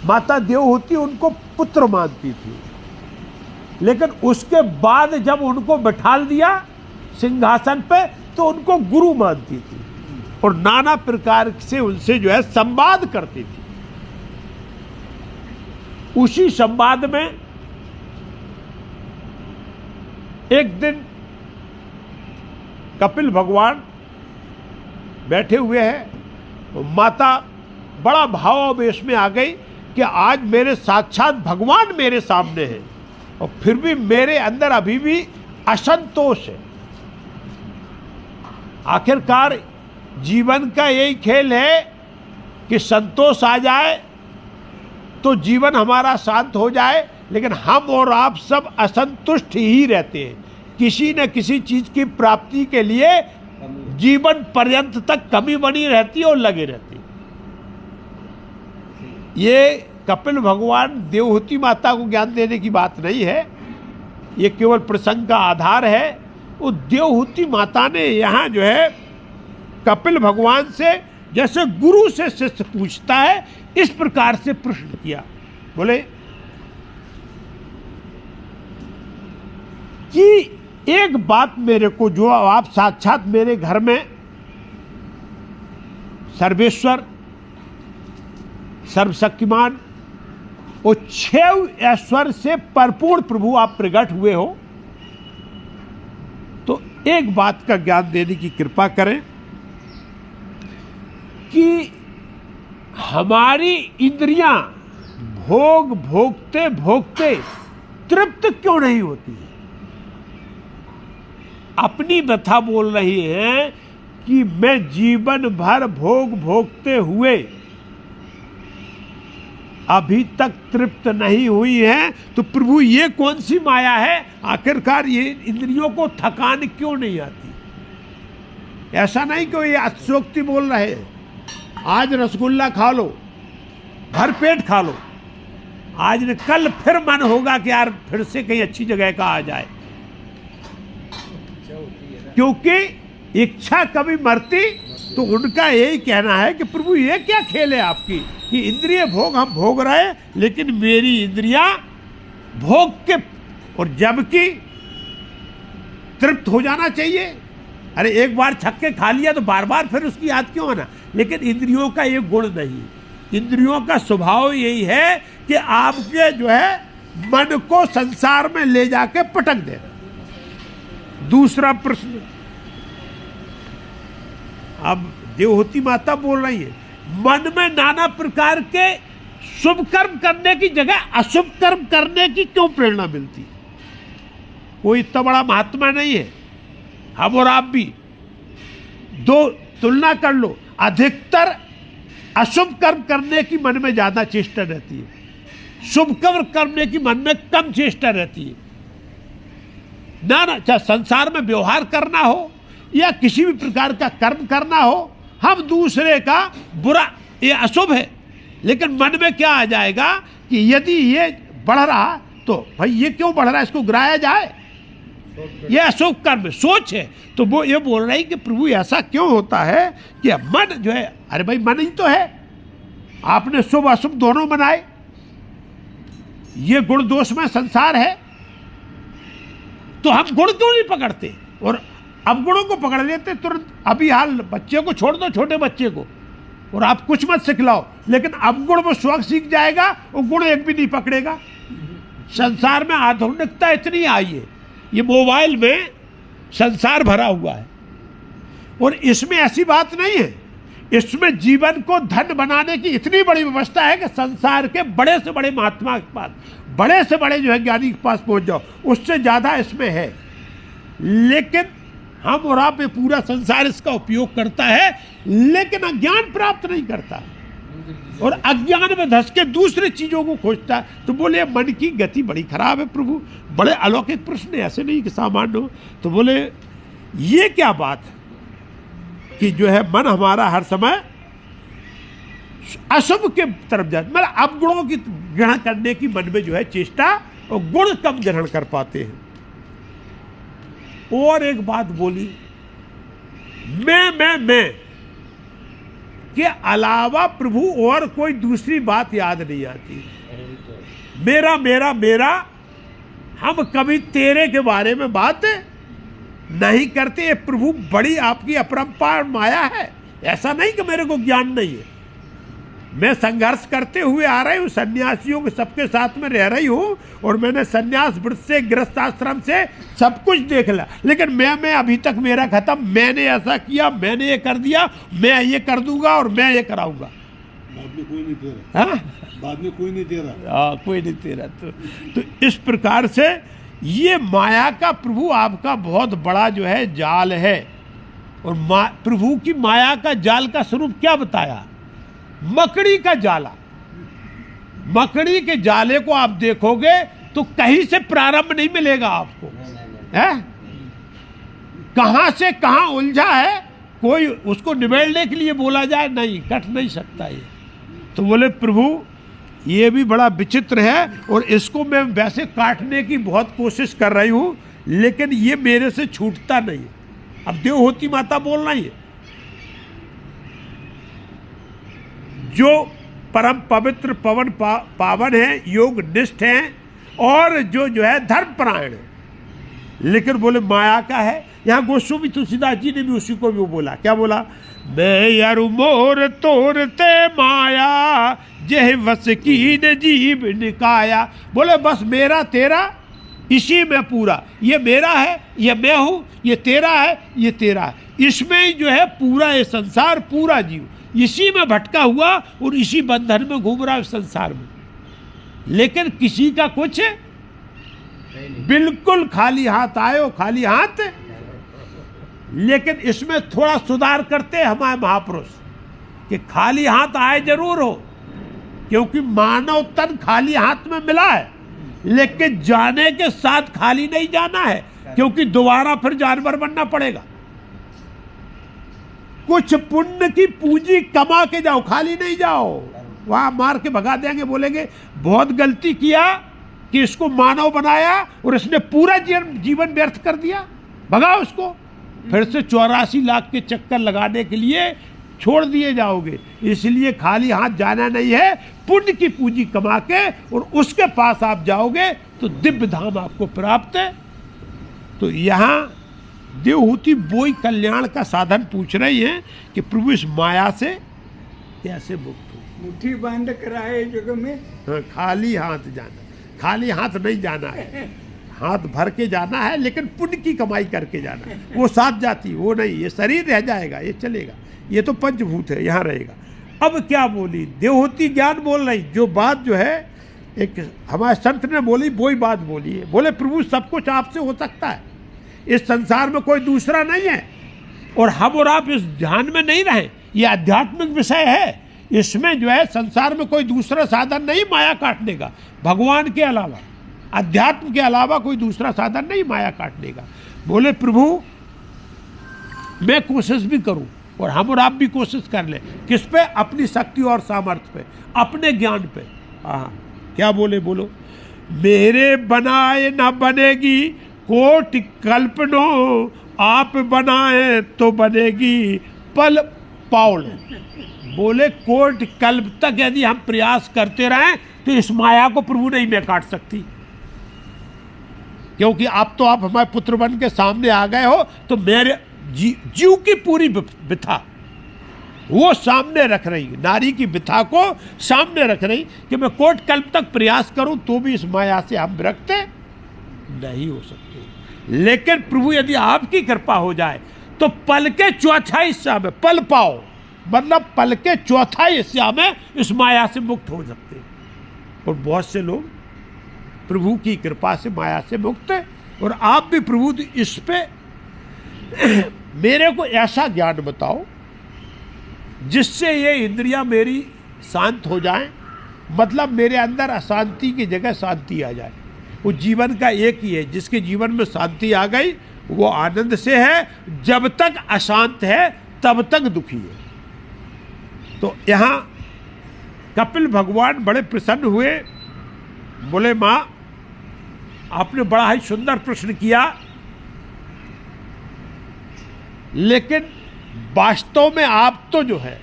माता देवहूति उनको पुत्र मानती थी, लेकिन उसके बाद जब उनको बिठाल दिया सिंहासन पे तो उनको गुरु मानती थी और नाना प्रकार से उनसे जो है संवाद करती थी। उसी संवाद में एक दिन कपिल भगवान बैठे हुए हैं, माता बड़ा भावावेश में आ गई कि आज मेरे साक्षात भगवान मेरे सामने हैं और फिर भी मेरे अंदर अभी भी असंतोष है। आखिरकार जीवन का यही खेल है कि संतोष आ जाए तो जीवन हमारा शांत हो जाए, लेकिन हम और आप सब असंतुष्ट ही रहते हैं। किसी न किसी चीज की प्राप्ति के लिए जीवन पर्यंत तक कमी बनी रहती है और लगे रहती है। ये कपिल भगवान देवहूति माता को ज्ञान देने की बात नहीं है, ये केवल प्रसंग का आधार है। वो देवहूति माता ने यहाँ जो है कपिल भगवान से, जैसे गुरु से शिष्य पूछता है, इस प्रकार से प्रश्न किया। बोले कि एक बात मेरे को, जो आप साक्षात मेरे घर में सर्वेश्वर, सर्वशक्तिमान और 6 ऐश्वर्य से भरपूर प्रभु आप प्रकट हुए हो, तो एक बात का ज्ञान देने की कृपा करें कि हमारी इंद्रियां भोग भोगते भोगते तृप्त क्यों नहीं होती? अपनी व्यथा बोल रही हैं कि मैं जीवन भर भोग भोगते हुए अभी तक तृप्त नहीं हुई है, तो प्रभु ये कौन सी माया है? आखिरकार ये इंद्रियों को थकान क्यों नहीं आती? ऐसा नहीं कि ये अतिशयोक्ति बोल रहे हैं। आज रसगुल्ला खा लो, भर पेट खा लो, आज ने कल फिर मन होगा कि यार फिर से कहीं अच्छी जगह का आ जाए, क्योंकि इच्छा कभी मरती। तो उनका यही कहना है कि प्रभु ये क्या खेल है आपकी कि इंद्रिय भोग हम भोग रहे हैं, लेकिन मेरी इंद्रियां भोग के, और जबकि तृप्त हो जाना चाहिए। अरे एक बार छक्के खा लिया तो बार बार फिर उसकी याद क्यों आना? लेकिन इंद्रियों का ये गुण नहीं, इंद्रियों का स्वभाव यही है कि आपके जो है मन को संसार में ले जाके पटक देना। दूसरा प्रश्न, अब देवहूति माता बोल रही है, मन में नाना प्रकार के शुभ कर्म करने की जगह अशुभ कर्म करने की क्यों प्रेरणा मिलती? कोई इतना बड़ा महात्मा नहीं है। हम और आप भी दो तुलना कर लो, अधिकतर अशुभ कर्म करने की मन में ज्यादा चेष्टा रहती है, शुभ कर्म करने की मन में कम चेष्टा रहती है। ना चाहे संसार में व्यवहार करना हो या किसी भी प्रकार का कर्म करना हो, हम दूसरे का बुरा, ये अशुभ है, लेकिन मन में क्या आ जाएगा कि यदि ये बढ़ रहा तो भाई ये क्यों बढ़ रहा है, इसको गिराया जाए, ये अशुभ कर्म सोच है। तो वो ये बोल रही कि प्रभु ऐसा क्यों होता है कि मन जो है, अरे भाई मन ही तो है, आपने शुभ अशुभ दोनों बनाए, ये गुण दोष में संसार है, तो हम गुण क्यों नहीं पकड़ते और अवगुणों को पकड़ लेते तुरंत। अभी हाल बच्चे को छोड़ दो, छोटे बच्चे को, और आप कुछ मत सिखलाओ, लेकिन अवगुण वो स्वयं सीख जाएगा, वो गुण एक भी नहीं पकड़ेगा। संसार में आधुनिकता इतनी आई है, ये मोबाइल में संसार भरा हुआ है, और इसमें ऐसी बात नहीं है, इसमें जीवन को धन बनाने की इतनी बड़ी व्यवस्था है कि संसार के बड़े से बड़े महात्मा के पास, बड़े से बड़े जो है ज्ञानी के पास पहुंच जाओ, उससे ज्यादा इसमें है। लेकिन हम और आप, ये पूरा संसार इसका उपयोग करता है, लेकिन अज्ञान प्राप्त नहीं करता और अज्ञान में धंस के दूसरी चीजों को खोजता है। तो बोले मन की गति बड़ी खराब है प्रभु। बड़े अलौकिक प्रश्न, ऐसे नहीं कि सामान्य हो। तो बोले ये क्या बात कि जो है मन हमारा हर समय अशुभ के तरफ जाता, मतलब अवगुणों की ग्रहण करने की मन में जो है चेष्टा, और गुण कम ग्रहण कर पाते हैं। और एक बात बोली, मैं के अलावा प्रभु और कोई दूसरी बात याद नहीं आती। मेरा मेरा मेरा, हम कभी तेरे के बारे में बात नहीं करते। ये प्रभु बड़ी आपकी अपरंपार माया है। ऐसा नहीं कि मेरे को ज्ञान नहीं है, मैं संघर्ष करते हुए आ रही हूँ, सन्यासियों के सबके साथ में रह रही हूँ, और मैंने सन्यास व्रत से, गृहस्थ आश्रम से सब कुछ देख लिया, लेकिन मैं अभी तक मेरा खत्म। मैंने ऐसा किया, मैंने ये कर दिया, मैं ये कर दूंगा और मैं ये कराऊंगा। बाद में कोई नहीं दे रहा। हाँ, बाद में कोई नहीं दे रहा। हाँ, कोई नहीं दे रहा। तो इस प्रकार से ये माया का प्रभु आपका बहुत बड़ा जो है जाल है। और प्रभु की माया का जाल का स्वरूप क्या बताया? मकड़ी का जाला। मकड़ी के जाले को आप देखोगे तो कहीं से प्रारंभ नहीं मिलेगा आपको, है? कहां से कहां उलझा है, कोई उसको निबेड़ने के लिए बोला जाए नहीं, कट नहीं सकता ये। तो बोले प्रभु ये भी बड़ा विचित्र है और इसको मैं वैसे काटने की बहुत कोशिश कर रही हूं, लेकिन ये मेरे से छूटता नहीं। अब देवहूति माता बोल रही है, जो परम पवित्र पवन पावन है, योग निष्ठ है और जो है धर्मपरायण है, लेकिन बोले माया का है। यहां गोस्वामी तुलसीदास जी ने भी उसी को भी बोला, क्या बोला? मैं अरु मोर तोरते माया जह वस कीन जीव निकाया। बोले बस मेरा तेरा इसी में पूरा, ये मेरा है, ये मैं हूं, ये तेरा है, ये तेरा है, इसमें ही जो है पूरा ये संसार, पूरा जीव इसी में भटका हुआ और इसी बंधन में घूम रहा है संसार में। लेकिन किसी का कुछ बिल्कुल खाली हाथ आए हो, खाली हाथ। लेकिन इसमें थोड़ा सुधार करते हैं हमारे महापुरुष कि खाली हाथ आए जरूर हो, क्योंकि मानव तन खाली हाथ में मिला है, लेकिन जाने के साथ खाली नहीं जाना है, क्योंकि दोबारा फिर जानवर बनना पड़ेगा। कुछ पुण्य की पूंजी कमा के जाओ, खाली नहीं जाओ। वहां मार के भगा देंगे, बोलेंगे बहुत गलती किया कि इसको मानव बनाया और इसने पूरा जीवन व्यर्थ कर दिया, भगाओ उसको। फिर से 84 लाख के चक्कर लगाने के लिए छोड़ दिए जाओगे। इसलिए खाली हाथ जाना नहीं है, पुण्य की पूंजी कमा के और उसके पास आप जाओगे तो दिव्य धाम आपको प्राप्त है। तो यहाँ देवहूति वही कल्याण का साधन पूछ रही हैं कि प्रभु इस माया से कैसे मुक्त हो। मुट्ठी बांध कर आए जगह में, हाँ, खाली हाथ जाना, खाली हाथ नहीं जाना है, हाथ भर के जाना है, लेकिन पुण्य की कमाई करके जाना है। वो साथ जाती, वो नहीं, ये शरीर रह जाएगा, ये चलेगा, ये तो पंचभूत है, यहाँ रहेगा। अब क्या बोली देवहूति, ज्ञान बोल रही, जो बात जो है एक हमारे संत ने बोली वही बात बोली है। बोले प्रभु सब कुछ आपसे हो सकता है, इस संसार में कोई दूसरा नहीं है, और हम और आप इस ध्यान में नहीं रहे, ये आध्यात्मिक विषय है, इसमें जो है संसार में कोई दूसरा साधन नहीं माया काटने का, भगवान के अलावा, अध्यात्म के अलावा कोई दूसरा साधन नहीं माया काटने का। बोले प्रभु मैं कोशिश भी करूं और हम और आप भी कोशिश कर ले, किस पे? अपनी शक्ति और सामर्थ्य पे, अपने ज्ञान पे। हाँ, क्या बोले? बोलो मेरे बनाए न बनेगी कोटि कल्पनो, आप बनाए तो बनेगी पल पाउल। बोले कोटि कल्प तक यदि हम प्रयास करते रहें तो इस माया को प्रभु नहीं मैं काट सकती, क्योंकि अब तो आप हमारे पुत्र बन के सामने आ गए हो, तो मेरे जीव की पूरी बिथा वो सामने रख रही, नारी की बिथा को सामने रख रही कि मैं कोट कल्प तक प्रयास करूं तो भी इस माया से हम विरक्त नहीं हो सकते। लेकिन प्रभु यदि आपकी कृपा हो जाए तो पल के चौथाई हिस्सा में, पल पाओ मतलब पल के चौथाई हिस्सा में इस माया से मुक्त हो सकते हैं। और बहुत से लोग प्रभु की कृपा से माया से मुक्त है। और आप भी प्रभु इस पे मेरे को ऐसा ज्ञान बताओ जिससे ये इंद्रियां मेरी शांत हो जाएं, मतलब मेरे अंदर अशांति की जगह शांति आ जाए। वो जीवन का एक ही है, जिसके जीवन में शांति आ गई वो आनंद से है, जब तक अशांत है तब तक दुखी है। तो यहाँ कपिल भगवान बड़े प्रसन्न हुए, बोले माँ आपने बड़ा ही सुंदर प्रश्न किया, लेकिन वास्तव में आप तो जो है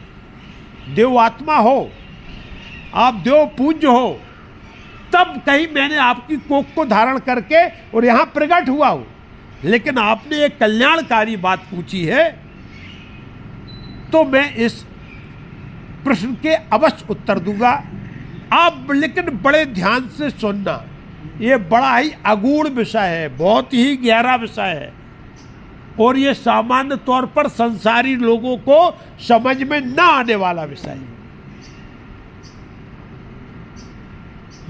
देव आत्मा हो, आप देव पूज्य हो, तब कहीं मैंने आपकी कोख को धारण करके और यहां प्रकट हुआ हूं। लेकिन आपने एक कल्याणकारी बात पूछी है, तो मैं इस प्रश्न के अवश्य उत्तर दूंगा। आप लेकिन बड़े ध्यान से सुनना, ये बड़ा ही अगूढ़ विषय है, बहुत ही गहरा विषय है, और ये सामान्य तौर पर संसारी लोगों को समझ में न आने वाला विषय है।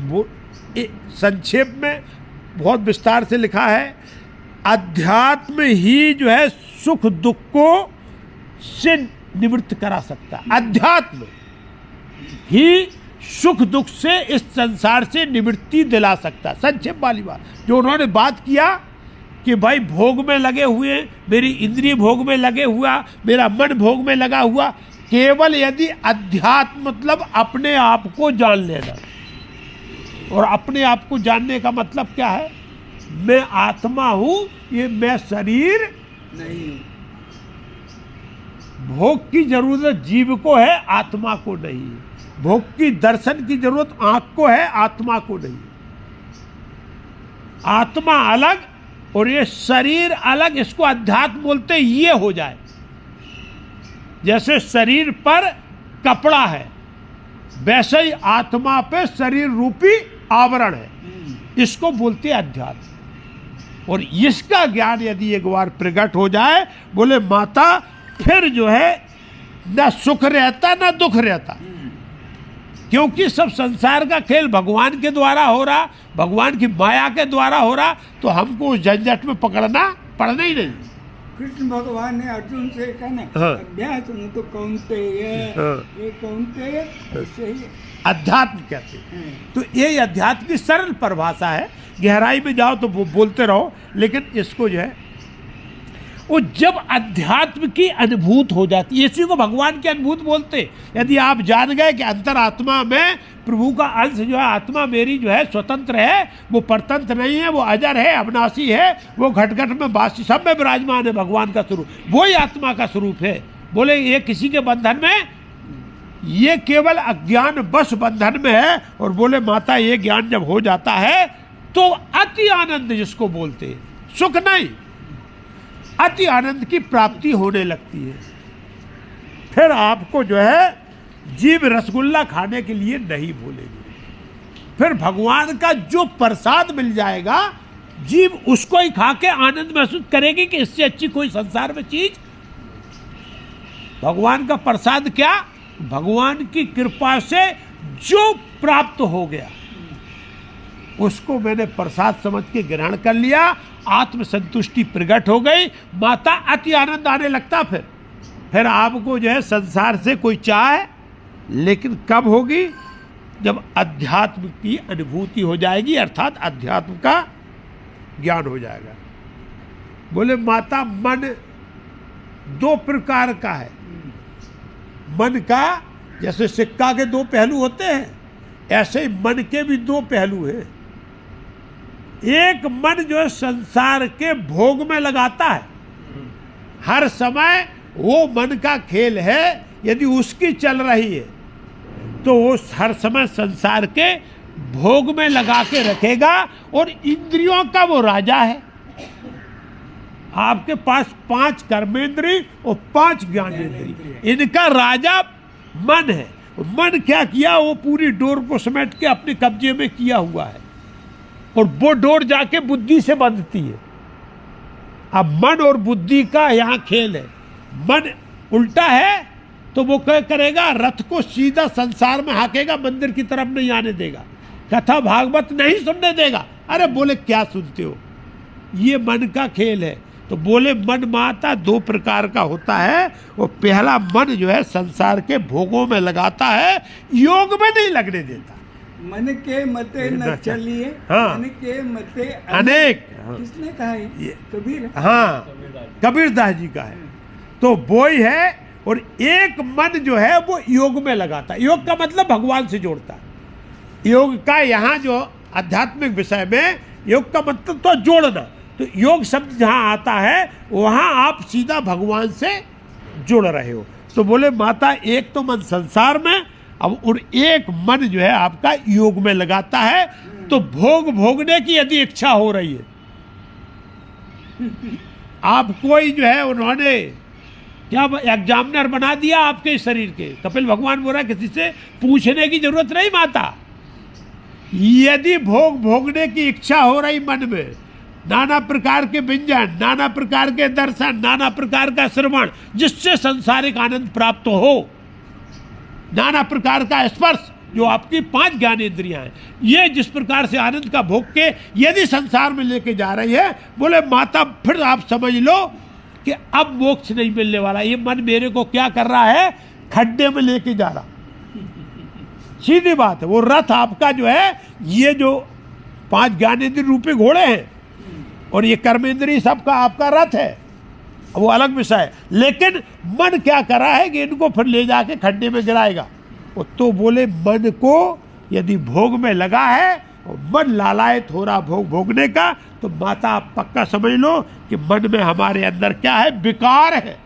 वो संक्षेप में बहुत विस्तार से लिखा है, अध्यात्म ही जो है सुख दुख को से निवृत्त करा सकता है। अध्यात्म ही सुख दुख से इस संसार से निवृत्ति दिला सकता। संक्षेप वाली बात जो उन्होंने बात किया कि भाई भोग में लगे हुए, मेरी इंद्रिय भोग में लगे हुआ, मेरा मन भोग में लगा हुआ, केवल यदि अध्यात्म मतलब अपने आप को जान लेना। और अपने आप को जानने का मतलब क्या है? मैं आत्मा हूं, ये मैं शरीर नहीं। भोग की जरूरत जीव को है, आत्मा को नहीं। भोग की दर्शन की जरूरत आंख को है, आत्मा को नहीं। आत्मा अलग और ये शरीर अलग, इसको अध्यात्म बोलते, ये हो जाए। जैसे शरीर पर कपड़ा है, वैसे ही आत्मा पे शरीर रूपी आवरण है, इसको बोलते हैं अध्यात्म। और इसका ज्ञान यदि एक बार प्रकट हो जाए, बोले माता, फिर जो है ना सुख रहता ना दुख रहता, क्योंकि सब संसार का खेल भगवान के द्वारा हो रहा, भगवान की माया के द्वारा हो रहा, तो हमको उस झंझट में पकड़ना पड़ना ही नहीं। कृष्ण भगवान ने अर्जुन से कहा ना, हाँ। अभ्यास में तो कौनतेय, हाँ। ये कौनतेय ऐसे ही अध्यात्म कहते हैं। हैं। तो ये अध्यात्म की सरल परिभाषा है, गहराई में जाओ तो वो बोलते रहो, लेकिन इसको जो है वो जब अध्यात्म की अनुभूत हो जाती है, इसी को भगवान की अनुभूत बोलते। यदि आप जान गए कि अंतरात्मा में प्रभु का अंश जो है, आत्मा मेरी जो है स्वतंत्र है, वो परतंत्र नहीं है, वो अजर है, अविनाशी है, वो घट घट में बासी सब में विराजमान है, भगवान का स्वरूप वही आत्मा का स्वरूप है। बोले ये किसी के बंधन में, ये केवल अज्ञान बस बंधन में है। और बोले माता, ये ज्ञान जब हो जाता है तो अति आनंद जिसको बोलते हैं, सुख नहीं, अति आनंद की प्राप्ति होने लगती है। फिर आपको जो है जीव रसगुल्ला खाने के लिए नहीं बोलेगी। फिर भगवान का जो प्रसाद मिल जाएगा, जीव उसको ही खा के आनंद महसूस करेगी कि इससे अच्छी कोई संसार में चीज। भगवान का प्रसाद क्या? भगवान की कृपा से जो प्राप्त हो गया उसको मैंने प्रसाद समझ के ग्रहण कर लिया, आत्मसंतुष्टि प्रकट हो गई, माता अति आनंद आने लगता। फिर आपको जो है संसार से कोई चाह, लेकिन कब होगी? जब अध्यात्म की अनुभूति हो जाएगी, अर्थात अध्यात्म का ज्ञान हो जाएगा। बोले माता, मन दो प्रकार का है। मन का जैसे सिक्का के दो पहलू होते हैं, ऐसे ही मन के भी दो पहलू हैं। एक मन जो है संसार के भोग में लगाता है, हर समय वो मन का खेल है। यदि उसकी चल रही है तो वो हर समय संसार के भोग में लगा के रखेगा, और इंद्रियों का वो राजा है। आपके पास 5 कर्मेंद्रिय और 5 ज्ञानेंद्रिय, इनका राजा मन है। मन क्या किया? वो पूरी डोर को समेट के अपने कब्जे में किया हुआ है, और वो डोर जाके बुद्धि से बंधती है। अब मन और बुद्धि का यहाँ खेल है। मन उल्टा है तो वो क्या करेगा? रथ को सीधा संसार में हाकेगा, मंदिर की तरफ नहीं आने देगा, कथा भागवत नहीं सुनने देगा। अरे बोले क्या सुनते हो? ये मन का खेल है। तो बोले मन माता 2 प्रकार का होता है। वो पहला मन जो है संसार के भोगों में लगाता है, योग में नहीं लगने देता। मन के मते न चलिए, हाँ। मन के मते अनेक। किसने कहा है? कबीर। हाँ, कबीरदास जी का है। तो वो ही है। और एक मन जो है वो योग में लगाता है। योग का मतलब भगवान से जोड़ता है। योग का यहाँ जो आध्यात्मिक विषय में योग का मतलब तो जोड़ना। तो योग शब्द जहाँ आता है वहाँ आप सीधा भगवान से जुड़ रहे हो। तो बोले माता, एक तो मन संसार में, अब और एक मन जो है आपका योग में लगाता है। तो भोगने की यदि इच्छा हो रही है, आप कोई जो है उन्होंने क्या एग्जामिनर बना दिया आपके शरीर के, कपिल भगवान बोल रहा है किसी से पूछने की जरूरत नहीं माता। यदि भोगने की इच्छा हो रही मन में, नाना प्रकार के व्यंजन, नाना प्रकार के दर्शन, नाना प्रकार का श्रवण जिससे संसारिक आनंद प्राप्त हो, नाना प्रकार का स्पर्श जो आपकी 5 ज्ञानेंद्रियां हैं, ये जिस प्रकार से आनंद का भोग के यदि संसार में लेके जा रही है, बोले माता फिर आप समझ लो कि अब मोक्ष नहीं मिलने वाला। ये मन मेरे को क्या कर रहा है? खड्डे में लेके जा रहा, सीधी बात है। वो रथ आपका जो है, ये जो 5 ज्ञानेंद्रिय रूपी घोड़े हैं और ये कर्मेंद्रिय सबका आपका रथ है, वो अलग विषय है। लेकिन मन क्या करा है कि इनको फिर ले जाके खड्डे में गिराएगा। तो बोले मन को यदि भोग में लगा है और मन लालायत हो रहा भोग भोगने का, तो माता आप पक्का समझ लो कि मन में हमारे अंदर क्या है, विकार है।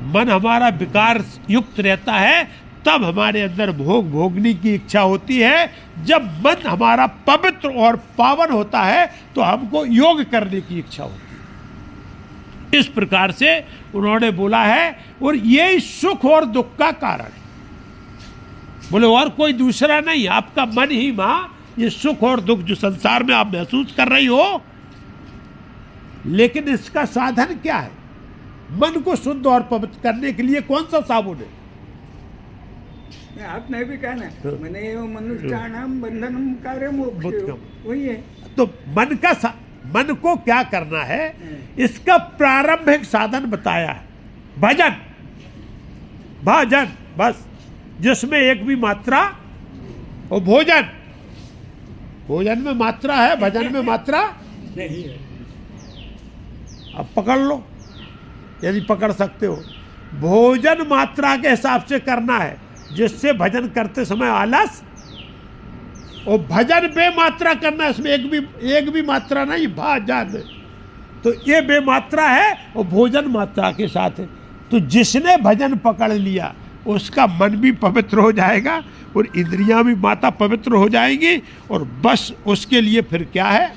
मन हमारा विकार युक्त रहता है, तब हमारे अंदर भोग भोगने की इच्छा होती है। जब मन हमारा पवित्र और पावन होता है तो हमको योग करने की इच्छा होती है। इस प्रकार से उन्होंने बोला है, और यही सुख और दुख का कारण है। बोले और कोई दूसरा नहीं, आपका मन ही माँ ये सुख और दुख जो संसार में आप महसूस कर रही हो। लेकिन इसका साधन क्या है? मन को शुद्ध और पवित्र करने के लिए कौन सा साबुन है? आपने भी कहा ना, मैंने मनुष्याणाम बंधनम कार्य मोक्ष, वही है। तो मन को क्या करना है, इसका प्रारंभिक साधन बताया है, भजन। बस, जिसमें एक भी मात्रा, और भोजन में मात्रा है, भजन में मात्रा नहीं है। अब पकड़ लो यदि पकड़ सकते हो। भोजन मात्रा के हिसाब से करना है, जिससे भजन करते समय आलस, और भजन बेमात्रा करना है, इसमें एक भी मात्रा नहीं, भजन। तो ये बेमात्रा है और भोजन मात्रा के साथ है। तो जिसने भजन पकड़ लिया उसका मन भी पवित्र हो जाएगा और इंद्रियां भी माता पवित्र हो जाएंगी, और बस उसके लिए फिर क्या है,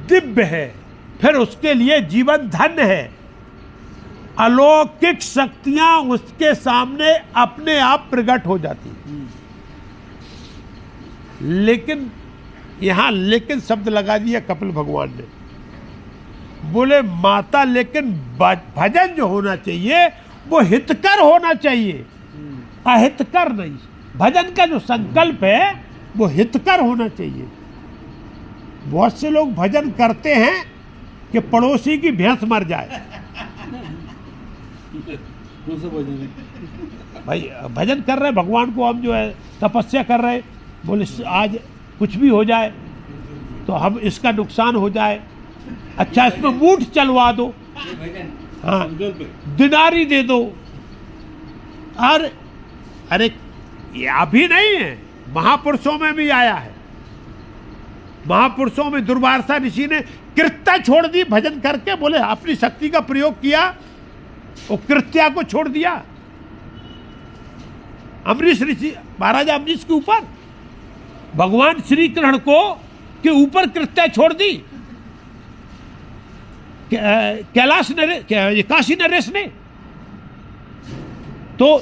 दिव्य है, फिर उसके लिए जीवन धन्य है। अलौकिक शक्तियां उसके सामने अपने आप प्रकट हो जाती हैं। लेकिन यहां लेकिन शब्द लगा दिया कपिल भगवान ने। बोले माता, लेकिन भजन जो होना चाहिए वो हितकर होना चाहिए, अहितकर नहीं। भजन का जो संकल्प है वो हितकर होना चाहिए। बहुत से लोग भजन करते हैं कि पड़ोसी की भैंस मर जाए। भाई भजन कर रहे भगवान को, हम जो है तपस्या कर रहे, बोले आज कुछ भी हो जाए तो हम इसका नुकसान हो जाए, अच्छा इसमें मूठ चलवा दो, हाँ दिनारी दे दो। अरे ये अभी नहीं है, महापुरुषों में भी आया है। महापुरुषों में दुर्वासा ऋषि ने कृत्या छोड़ दी भजन करके, बोले अपनी शक्ति का प्रयोग किया और कृत्या को छोड़ दिया। अमरीश ऋषि, महाराजा अमरीश के ऊपर भगवान श्री कृष्ण को के ऊपर कृत्या छोड़ दी। कैलाश नरेश, काशी नरेश ने। तो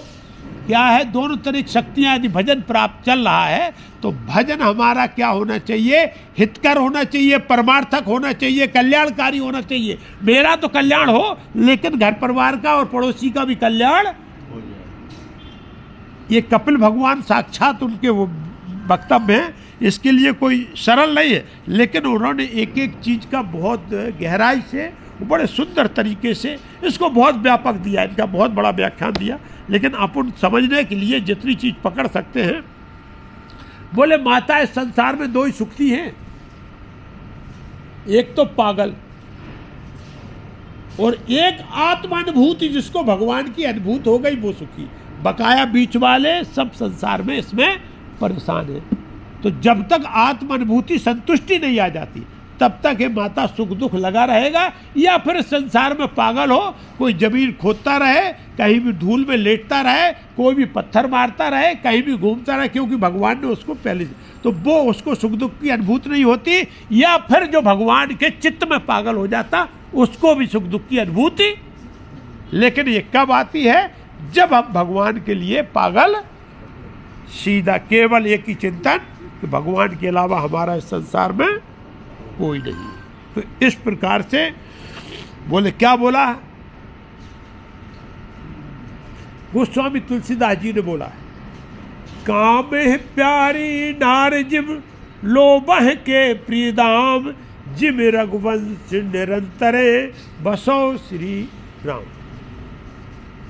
क्या है, दोनों तरह की शक्तियां यदि भजन प्राप्त चल रहा है तो भजन हमारा क्या होना चाहिए, हितकर होना चाहिए, परमार्थक होना चाहिए, कल्याणकारी होना चाहिए। मेरा तो कल्याण हो, लेकिन घर परिवार का और पड़ोसी का भी कल्याण हो जाए। ये कपिल भगवान साक्षात उनके वो वक्तव्य हैं। इसके लिए कोई सरल नहीं है, लेकिन उन्होंने एक एक चीज का बहुत गहराई से, बड़े सुंदर तरीके से इसको बहुत व्यापक दिया, इनका बहुत बड़ा व्याख्यान दिया। लेकिन अपन समझने के लिए जितनी चीज पकड़ सकते हैं, बोले माता इस संसार में दो ही सुखी हैं, एक तो पागल और एक आत्मानुभूति, जिसको भगवान की अनुभूति हो गई वो सुखी। बकाया बीच वाले सब संसार में इसमें परेशान है। तो जब तक आत्मानुभूति संतुष्टि नहीं आ जाती तब तक ये माता सुख दुख लगा रहेगा। या फिर संसार में पागल हो, कोई जमीन खोदता रहे, कहीं भी धूल में लेटता रहे, कोई भी पत्थर मारता रहे, कहीं भी घूमता रहे, क्योंकि भगवान ने उसको पहले, तो वो उसको सुख दुख की अनुभूति नहीं होती। या फिर जो भगवान के चित्त में पागल हो जाता उसको भी सुख दुख की अनुभूति। लेकिन ये कब आती है, जब हम भगवान के लिए पागल, सीधा केवल एक ही चिंतन कि भगवान के अलावा हमारा इस संसार में कोई नहीं। तो इस प्रकार से बोले, क्या बोला गोस्वामी तुलसीदास जी ने बोला है, काम है प्यारी नार जिम लोबह के प्रियदाम, जिम रघुवंश निरंतरे बसो श्री राम।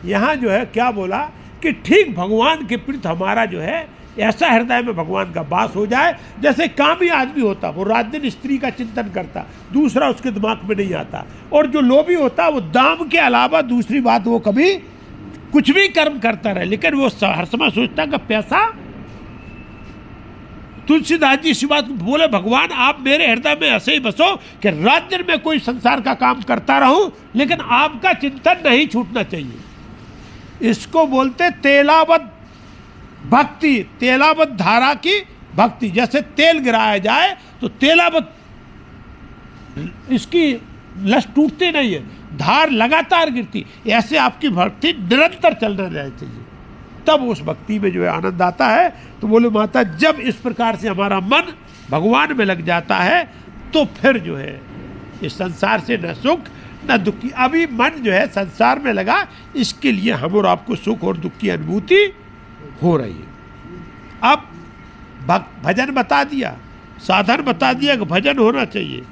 यहाँ जो है क्या बोला कि ठीक भगवान के प्रति हमारा जो है ऐसा हृदय में भगवान का वास हो जाए, जैसे कामी आदमी होता वो रात दिन स्त्री का चिंतन करता, दूसरा उसके दिमाग में नहीं आता। और जो लोभी होता वो दाम के अलावा दूसरी बात वो कभी कुछ भी कर्म करता रहे, लेकिन वो हर समय सोचता कि पैसा। तुलसीदास जी इसी बात बोले, भगवान आप मेरे हृदय में ऐसे ही बसो कि रात दिन में कोई संसार का काम करता रहूं, लेकिन आपका चिंतन नहीं छूटना चाहिए। इसको बोलते तेलावत भक्ति, तेलावत धारा की भक्ति। जैसे तेल गिराया जाए तो तेलावत इसकी लस टूटती नहीं है, धार लगातार गिरती, ऐसे आपकी भक्ति निरंतर चलना रहना चाहिए, तब उस भक्ति में जो है आनंद आता है। तो बोले माता जब इस प्रकार से हमारा मन भगवान में लग जाता है तो फिर जो है इस संसार से न सुख न दुख की। अभी मन जो है संसार में लगा, इसके लिए हम और आपको सुख और दुख की अनुभूति हो रही है। अब भजन बता दिया, साधन बता दिया कि भजन होना चाहिए,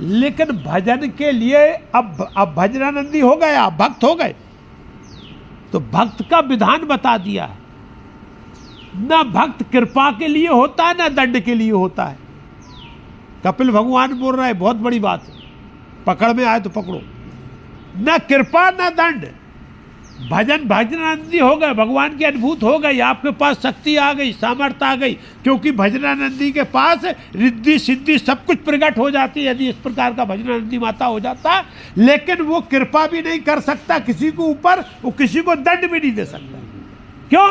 लेकिन भजन के लिए अब भजनानंदी हो गए, आप भक्त हो गए, तो भक्त का विधान बता दिया है। ना भक्त कृपा के लिए होता है ना दंड के लिए होता है। कपिल भगवान बोल रहे हैं, बहुत बड़ी बात है, पकड़ में आए तो पकड़ो। ना कृपा ना दंड, भजनानंदी हो गए, भगवान की अनुभूत हो गई, आपके पास शक्ति आ गई, सामर्थ्य आ गई, क्योंकि भजनानंदी के पास रिद्धि सिद्धि सब कुछ प्रकट हो जाती है यदि इस प्रकार का भजनानंदी माता हो जाता। लेकिन वो कृपा भी नहीं कर सकता किसी को ऊपर, वो किसी को दंड भी नहीं दे सकता। क्यों?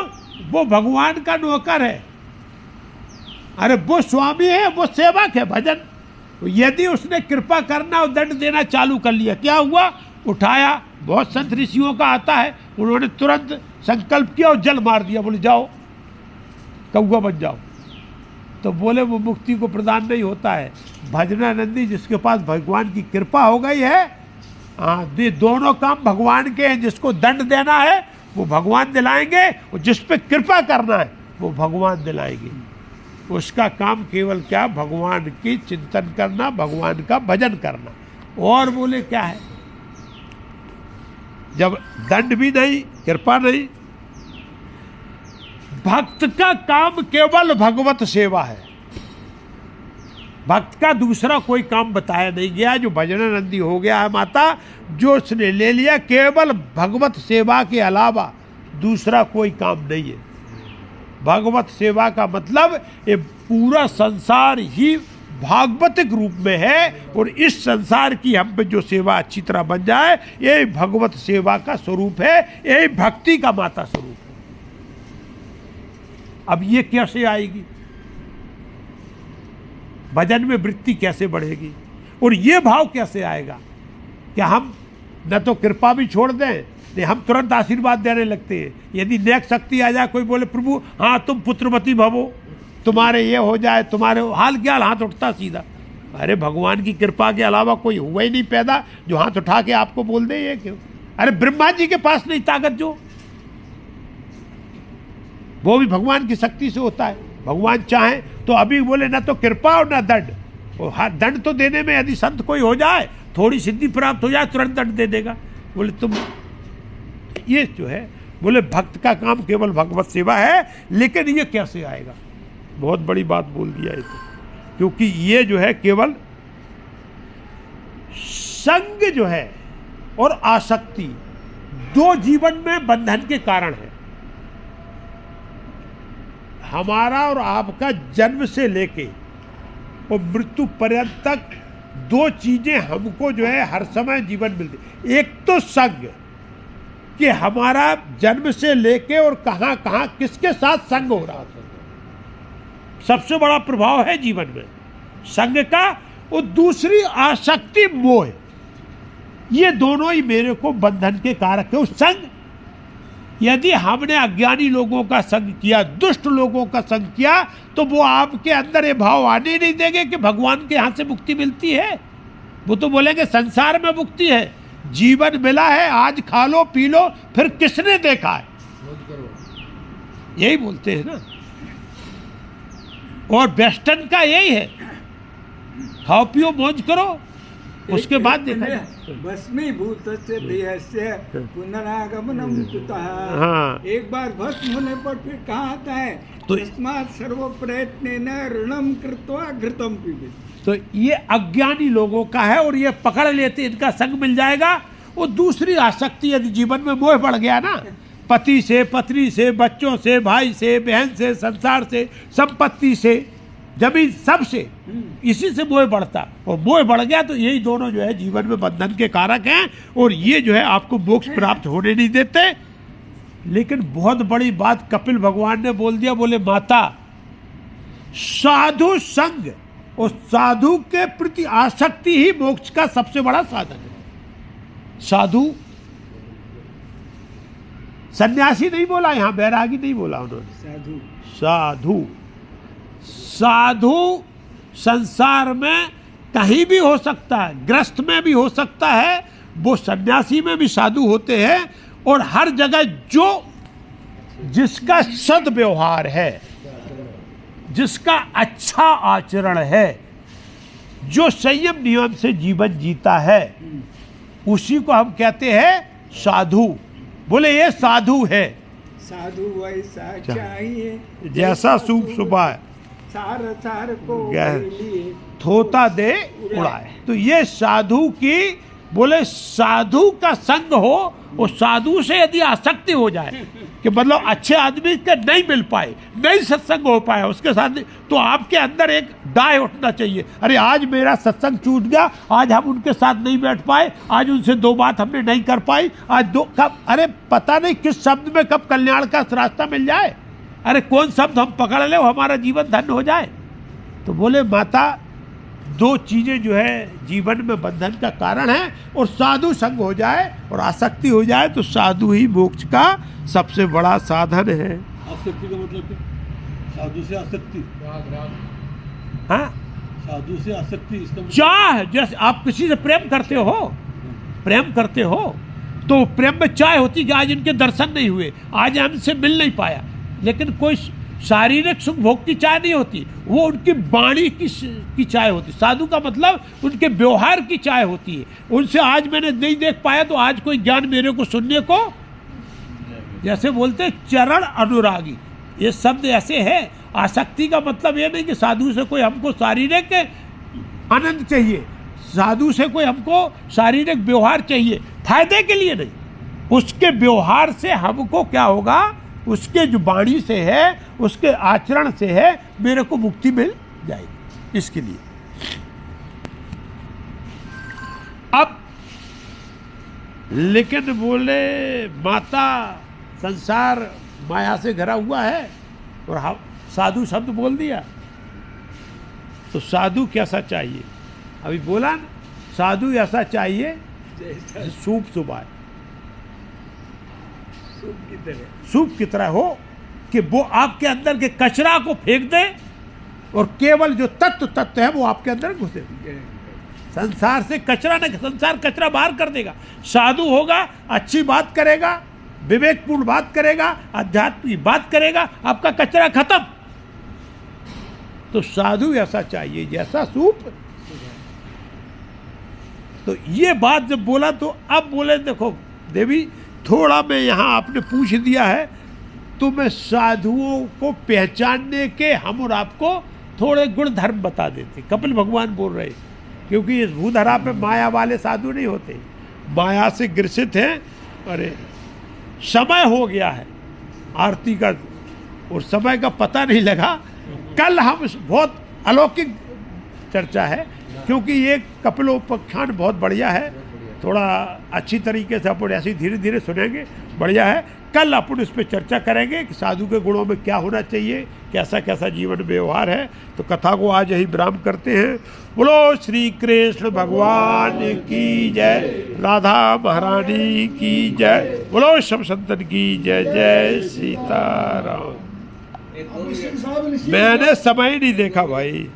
वो भगवान का नौकर है, अरे वो स्वामी है, वो सेवक है। भजन यदि उसने कृपा करना और दंड देना चालू कर लिया, क्या हुआ? उठाया, बहुत संत ऋषियों का आता है, उन्होंने तुरंत संकल्प किया और जल मार दिया, बोले जाओ कौवा बन जाओ। तो बोले वो मुक्ति को प्रदान नहीं होता है। भजनानंदी जिसके पास भगवान की कृपा हो गई है, हाँ, दोनों काम भगवान के हैं। जिसको दंड देना है वो भगवान दिलाएंगे, और जिस पे कृपा करना है वो भगवान दिलाएंगे। उसका काम केवल क्या? भगवान की चिंतन करना, भगवान का भजन करना। और बोले क्या है? जब दंड भी नहीं, कृपा नहीं, भक्त का काम केवल भगवत सेवा है। भक्त का दूसरा कोई काम बताया नहीं गया। जो भजनानंदी हो गया है माता, जो उसने ले लिया केवल भगवत सेवा के अलावा दूसरा कोई काम नहीं है। भगवत सेवा का मतलब ये पूरा संसार ही भागवतिक रूप में है, और इस संसार की हम पे जो सेवा अच्छी तरह बन जाए, यही भगवत सेवा का स्वरूप है, यही भक्ति का माता स्वरूप है। अब ये कैसे आएगी? भजन में वृत्ति कैसे बढ़ेगी? और ये भाव कैसे आएगा कि हम न तो कृपा भी छोड़ दें, नहीं हम तुरंत आशीर्वाद देने लगते हैं। यदि नेक शक्ति आ जाए, कोई बोले प्रभु हाँ तुम पुत्रवती भवो, तुम्हारे ये हो जाए, तुम्हारे हाल क्या हाथ उठता सीधा। अरे भगवान की कृपा के अलावा कोई हुआ ही नहीं पैदा जो हाथ उठा के आपको बोल दे ये क्यों? अरे ब्रह्मा जी के पास नहीं ताकत, जो वो भी भगवान की शक्ति से होता है। भगवान चाहे तो अभी बोले ना तो कृपा और ना दंड। और दंड तो देने में यदि संत कोई हो जाए, थोड़ी सिद्धि प्राप्त हो जाए, तुरंत दंड दे देगा। बोले तुम ये जो है, बोले भक्त का काम केवल भगवत सेवा है। लेकिन ये कैसे आएगा? बहुत बड़ी बात बोल दिया है तो, क्योंकि ये जो है केवल संग जो है और आसक्ति दो जीवन में बंधन के कारण है। हमारा और आपका जन्म से लेके और मृत्यु पर्यंत तक दो चीजें हमको जो है हर समय जीवन मिलती। एक तो संग, कि हमारा जन्म से लेके और कहां कहां किसके साथ संग हो रहा था, सबसे बड़ा प्रभाव है जीवन में संग का। और दूसरी आसक्ति, मोह, ये दोनों ही मेरे को बंधन के कारक है। उस संग, यदि हमने अज्ञानी लोगों का संग किया, दुष्ट लोगों का संग किया, तो वो आपके अंदर ये भाव आने नहीं देंगे कि भगवान के हाथ से मुक्ति मिलती है। वो तो बोलेंगे संसार में मुक्ति है, जीवन मिला है, आज खा लो पी लो, फिर किसने देखा है, यही बोलते हैं ना। और वेस्टर्न का यही है, खाओ पियो मौज करो, उसके बाद देखा जाए। भस्मीभूतस्य देहस्य पुनरागमनम कुतः। हाँ। एक बार भस्म होने पर फिर कहाँ आता है? तो तस्मात् सर्व प्रयत्नेन ऋणम कृत्वा घृतम पिबेत्। तो ये अज्ञानी लोगों का है, और ये पकड़ लेते इनका संग मिल जाएगा। वो दूसरी आसक्ति, यदि जीवन में मोह बढ़ गया ना, पति से, पत्नी से, बच्चों से, भाई से, बहन से, संसार से, संपत्ति से, जमीन, सब से, इसी से मोह बढ़ता, और मोह बढ़ गया तो यही दोनों जो है जीवन में बंधन के कारक हैं, और ये जो है आपको मोक्ष प्राप्त होने नहीं देते। लेकिन बहुत बड़ी बात कपिल भगवान ने बोल दिया, बोले माता, साधु संग और साधु के प्रति आसक्ति ही मोक्ष का सबसे बड़ा साधन है। साधु, सन्यासी नहीं बोला यहां, बैरागी नहीं बोला उन्होंने, साधु। साधु। साधु संसार में कहीं भी हो सकता है, ग्रस्त में भी हो सकता है, वो सन्यासी में भी साधु होते हैं, और हर जगह जो जिसका सद्व्यवहार है, जिसका अच्छा आचरण है, जो संयम नियम से जीवन जीता है, उसी को हम कहते हैं साधु। बोले ये साधु है। साधु वैसा चाहिए जैसा सूप सुबह सार सार को गैर लिए थोता दे उड़ाए। तो ये साधु की, बोले साधु का संग हो, और साधु से यदि आसक्ति हो जाए कि मतलब अच्छे आदमी के नहीं मिल पाए, नहीं सत्संग हो पाया उसके साथ, तो आपके अंदर एक डाय उठना चाहिए, अरे आज मेरा सत्संग छूट गया, आज हम उनके साथ नहीं बैठ पाए, आज उनसे दो बात हमने नहीं कर पाई, आज दो कब, अरे पता नहीं किस शब्द में कब कल्याण का रास्ता मिल जाए, अरे कौन शब्द हम पकड़ ले हमारा जीवन धन्य हो जाए। तो बोले माता, दो चीजें जो है जीवन में बंधन का कारण है, और साधु संग हो जाए और आसक्ति हो जाए तो साधु ही मोक्ष का सबसे बड़ा साधन है। आसक्ति का मतलब क्या? साधु से आसक्ति। हाँ, साधु से आसक्ति इसका मतलब? चाह, जैसे आप किसी से प्रेम करते हो, प्रेम करते हो, तो प्रेम में चाह होती है कि आज इनके दर्शन नहीं हुए, आज हमसे मिल नहीं पाया, लेकिन कोई शारीरिक सुख भोग की चाह नहीं होती, वो उनकी वाणी की चाह होती। साधु का मतलब उनके व्यवहार की चाह होती है, उनसे आज मैंने नहीं देख पाया तो आज कोई ज्ञान मेरे को सुनने को, जैसे बोलते चरण अनुरागी, ये शब्द ऐसे है। आसक्ति का मतलब ये नहीं कि साधु से कोई हमको शारीरिक आनंद चाहिए, साधु से कोई हमको शारीरिक व्यवहार चाहिए, फायदे के लिए नहीं, उसके व्यवहार से हमको क्या होगा, उसके जो वाणी से है, उसके आचरण से है, मेरे को मुक्ति मिल जाएगी, इसके लिए। अब लेकिन बोले माता, संसार माया से घरा हुआ है, और हम साधु शब्द बोल दिया, तो साधु कैसा चाहिए? अभी बोला ना, साधु ऐसा चाहिए सूप सुबाए, सूप की तरह हो कि वो आपके अंदर के कचरा को फेंक दे, और केवल जो तत्व है वो आपके अंदर घुसे। संसार से कचरा न, संसार कचरा बाहर कर देगा। साधु होगा, अच्छी बात करेगा, विवेकपूर्ण बात करेगा, अध्यात्म की बात करेगा, आपका कचरा खत्म। तो साधु ऐसा चाहिए जैसा सूप। तो ये बात जब बोला तो अब बोले देखो देवी, थोड़ा मैं यहाँ आपने पूछ दिया है, तो मैं साधुओं को पहचानने के हम और आपको थोड़े गुण धर्म बता देते। कपिल भगवान बोल रहे, क्योंकि इस भूधरा पे माया वाले साधु नहीं होते, माया से ग्रसित हैं। अरे समय हो गया है आरती का, और समय का पता नहीं लगा। कल हम बहुत अलौकिक चर्चा है, क्योंकि ये कपिलोपाख्यान बहुत बढ़िया है, थोड़ा अच्छी तरीके से अपन ऐसे धीरे धीरे सुनेंगे, बढ़िया है। कल अपन इस पर चर्चा करेंगे कि साधु के गुणों में क्या होना चाहिए, कैसा कैसा जीवन व्यवहार है। तो कथा को आज यही विराम करते हैं। बोलो श्री कृष्ण भगवान की जय, राधा महारानी की जय, बोलो सब संतन की जय। जय सीताराम। मैंने समय नहीं देखा भाई।